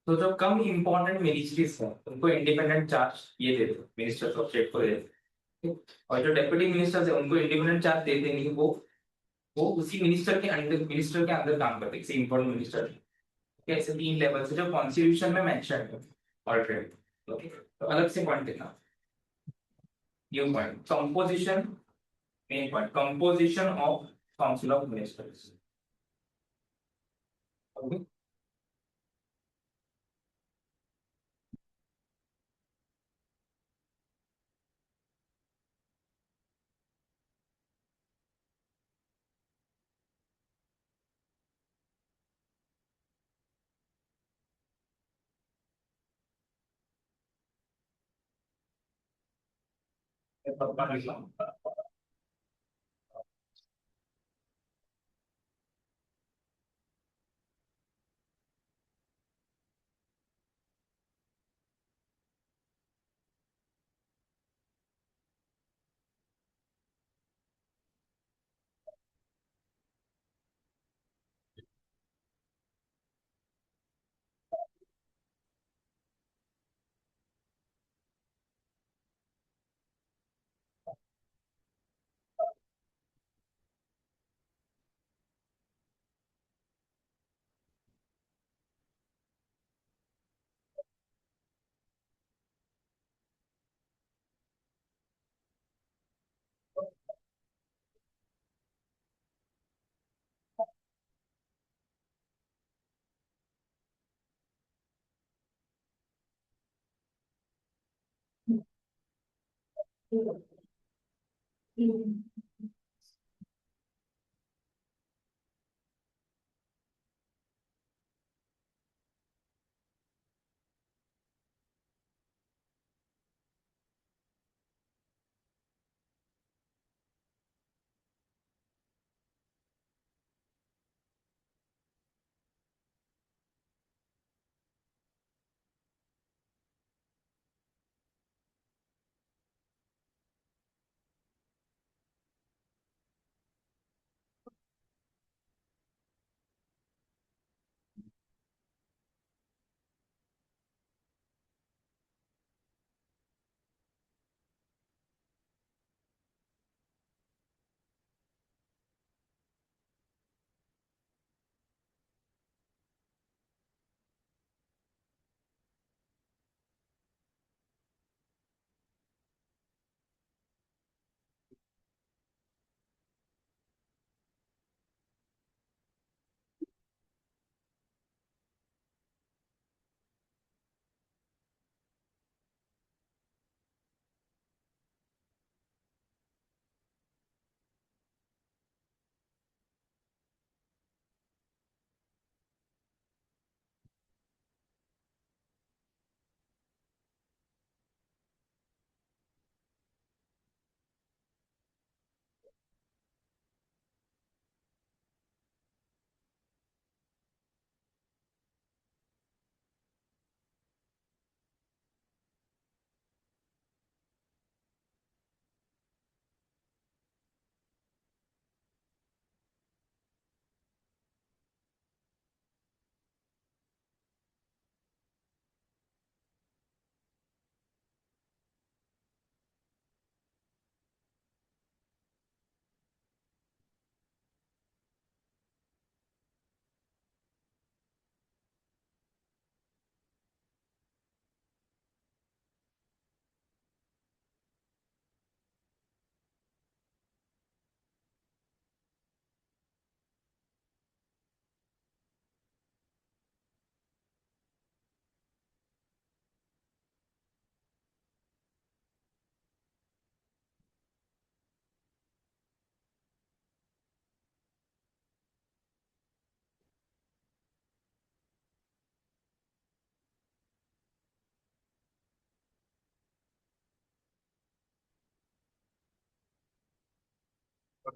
तो जो कम इंपॉर्टेंट मिनिस्ट्रीज है उनको इंडिपेंडेंट चार्ज ये दे दो, मिनिस्टर्स ऑफ स्टेट को दे दो। और जो डेप्यूटी मिनिस्टर्स है उनको इंडिपेंडेंट चार्ज देते नहीं, वो उसी मिनिस्टर के अंदर काम करते हैं, किसी इंपॉर्टेंट मिनिस्टर। ऐसे 3 लेवल से जो कॉन्स्टिट्यूशन में मेंशन है ऑलरेडी। ओके, तो अलग से पॉइंट देखना, new point composition, main point composition of council of ministers.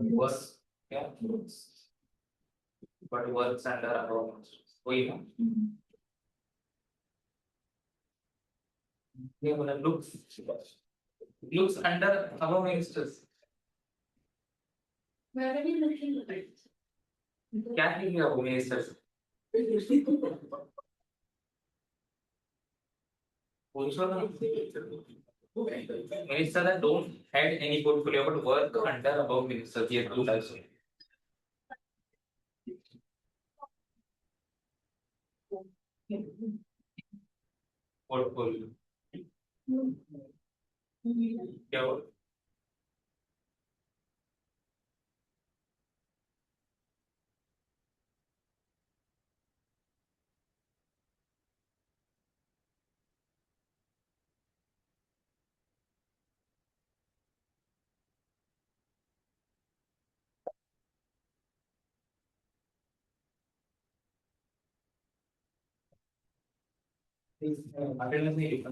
Work क्या बट वर्क्स अंडर अबाउट वही ना ये बोला looks under above ministers मैंने भी लिखी है। क्या लिखेंगे above ministers also ना minister that don't had any portfolio but work under above ministers ये two types हैं portfolio क्या हुआ अटेंडेंस नहीं लिखा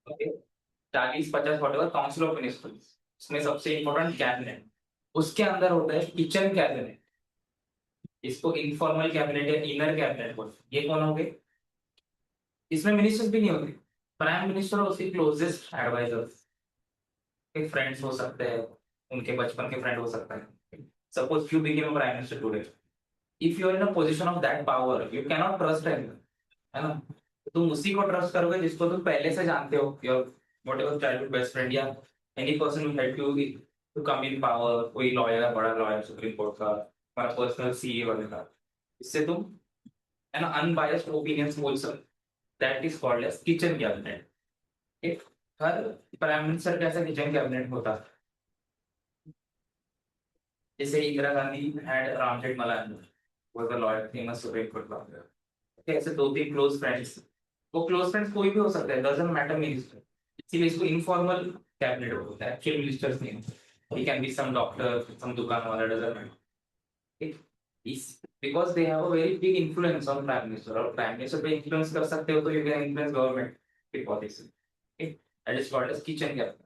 okay 40-50 whatever council of ministers इसमें सबसे इंपॉर्टेंट कैबिनेट उसके अंदर होता है किचन कैबिनेट इसको इनफॉर्मल कैबिनेट या इनर कैबिनेट बोलते हैं ये कौन हो गए इसमें मिनिस्टर्स भी नहीं होते प्राइम मिनिस्टर और उसके क्लोजेस्ट एडवाइजर्स के फ्रेंड्स हो सकते हैं उनके बचपन के फ्रेंड हो सकता है suppose you became a prime minister today if you are in a position of that power you can not trust anyone है ना तो तुम उसी को ट्रस्ट करोगे जिसको तुम पहले से जानते हो your whatever childhood best friend या any person who help you to come in power कोई लॉयर बड़ा लॉयर सुप्रीम कोर्ट का हमारा पर्सनल सीए वगैरह इससे तुम है ना अनबायस्ड ओपिनियंस बोल सकते that is called as kitchen cabinet एक हर प्राइम मिनिस्टर का ऐसा किचन कैबिनेट होता है जैसे Indira Gandhi had Ram Jethmalani was a lawyer famous supreme court lawyer ऐसे दो तीन क्लोज फ्रेंड्स वो क्लोज फ्रेंड्स कोई भी हो सकता है डजंट मैटर मिनिस्टर इसीलिए इसको इनफॉर्मल कैबिनेट बोलते हैं एक्चुअल मिनिस्टर्स नहीं he can be some doctor some दुकान वाला डजंट मैटर इस because they have a very big influence on prime minister और प्राइम मिनिस्टर पे इन्फ्लुएंस कर सकते हो तो यू कैन इन्फ्लुएंस गवर्नमेंट की policy that is called as kitchen cabinet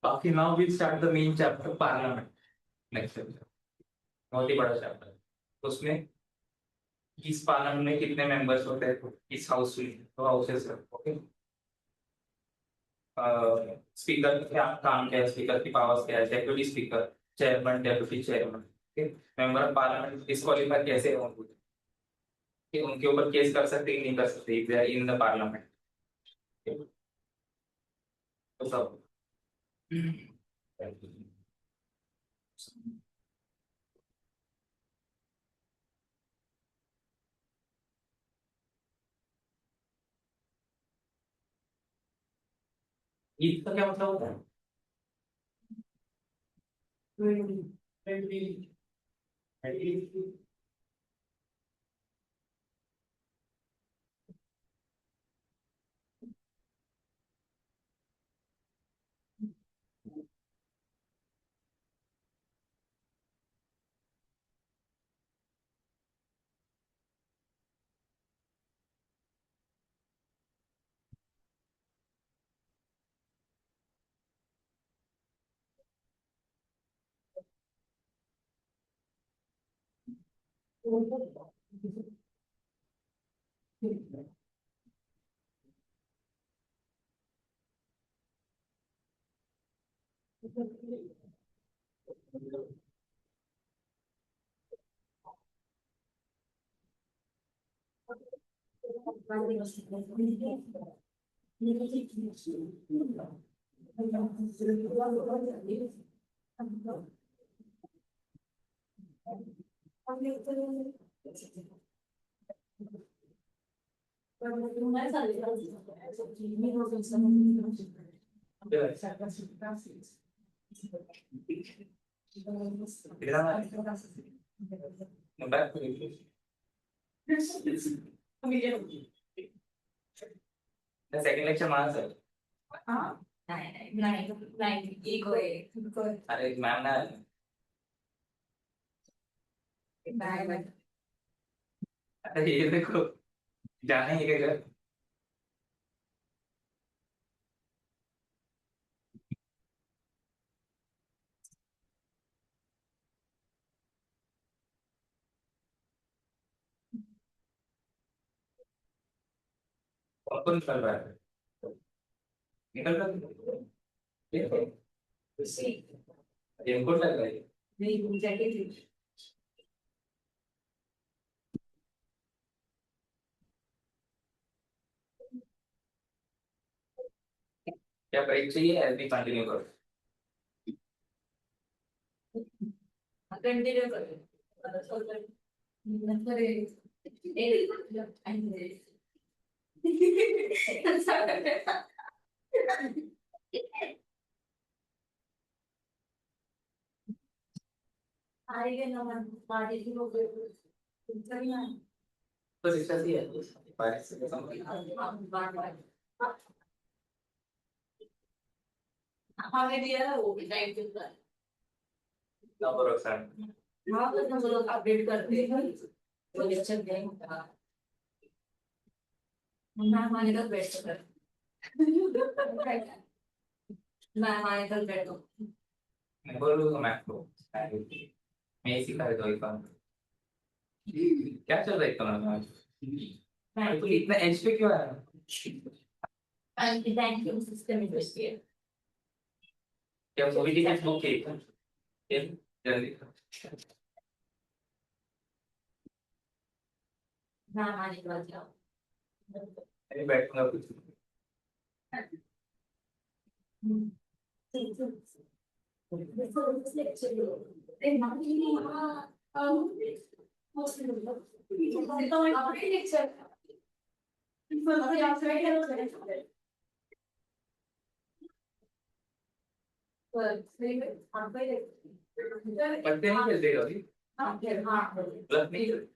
बाकी now we start the main chapter parliament next chapter बहुत ही बड़ा चैप्टर है उसमें किस पार्लियामेंट में कितने मेंबर्स होते हैं इस हाउस में तो हाउसेस ओके स्पीकर क्या काम क्या है स्पीकर की पावर्स क्या है deputy speaker chairman deputy chairman okay member of parliament disqualify कैसे होंगे कि उनके ऊपर केस कर सकते हैं नहीं कर सकते if they are in the parliament तो सब इसका क्या मतलब होता है Back to English. The second lecture माना सर नहीं इको है इको है अरे मैम ना बाय अरे ये देखो जाने ही के घर कौन कौन चल रहा है निकल रहा है देखो सी रेनकोट लग रहा है नहीं जैकेट क्या ब्रेक चाहिए ऐसे कंटिन्यू करो कंटिन्यू करो अरे आएगा ना मैं पार्टी की हो गई तो रिक्शा से है बारिश से समझ हमें दिया ना वो भी टाइम के साथ ना भरोसा हाँ तो हम लोग अपडेट करते हैं तो लेक्चर देंगे मैं हमारे घर बैठ कर मैं हमारे घर बैठो मैं बोलूँगा मैं आपको मैं ही सिखा देता हूँ एक बार क्या चल रहा है इतना अरे तू इतना एज पे क्यों आया बैंकिंग सिस्टम इंडस्ट्री क्या मूवी टिकट बुक की क्या जल्दी मैं हमारे घर जाओ अरे बैठूंगा कुछ पत्ते नहीं चलते कभी गलत नहीं गलत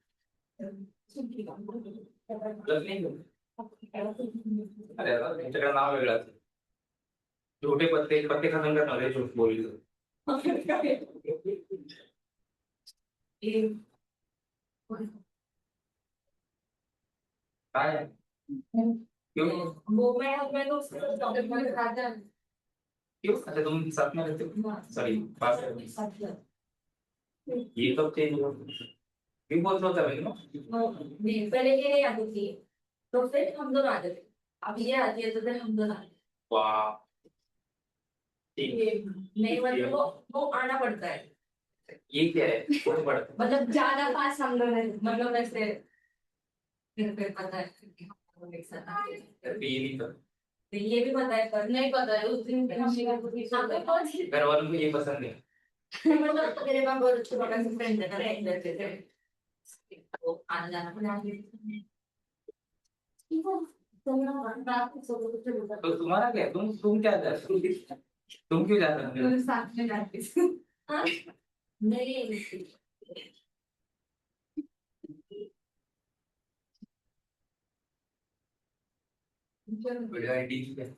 नहीं अरे यार तेरा नाम वेगळा है झूठे पत्ते पत्ते खत्म करना है झूठ बोल कहाँ है क्यों वो मैं तो उसके साथ डॉक्टर के साथ जाना क्यों अच्छा तुम साथ में रहते हो सॉरी पास में ये कब चेंज हुआ क्यों बोल रहा था ना नहीं पहले ये नहीं आती थी तो फिर हम दोनों आते थे अब ये आती है तो फिर हम दोनों आते वाह ठीक हैं। ये नहीं मतलब वो आना पड़ता है ये क्या है बहुत बड़ा मतलब ज्यादा पास हम दोनों हैं, मतलब वैसे फिर पता है कि हम दोनों एक साथ आते हैं। ये नहीं था तो ये भी पता है पर नहीं पता है उस दिन हमने घर वालों को ये पसंद नहीं मतलब मेरे पास बहुत अच्छे बड़ा से फ्रेंड है ना रहते थे तो आना जाना पड़ा तो तुम्हारा क्या है? तुम क्या चाहते हो तुम क्यों चाहते हो साथ में जाते हाँ नहीं बढ़िया आईडी है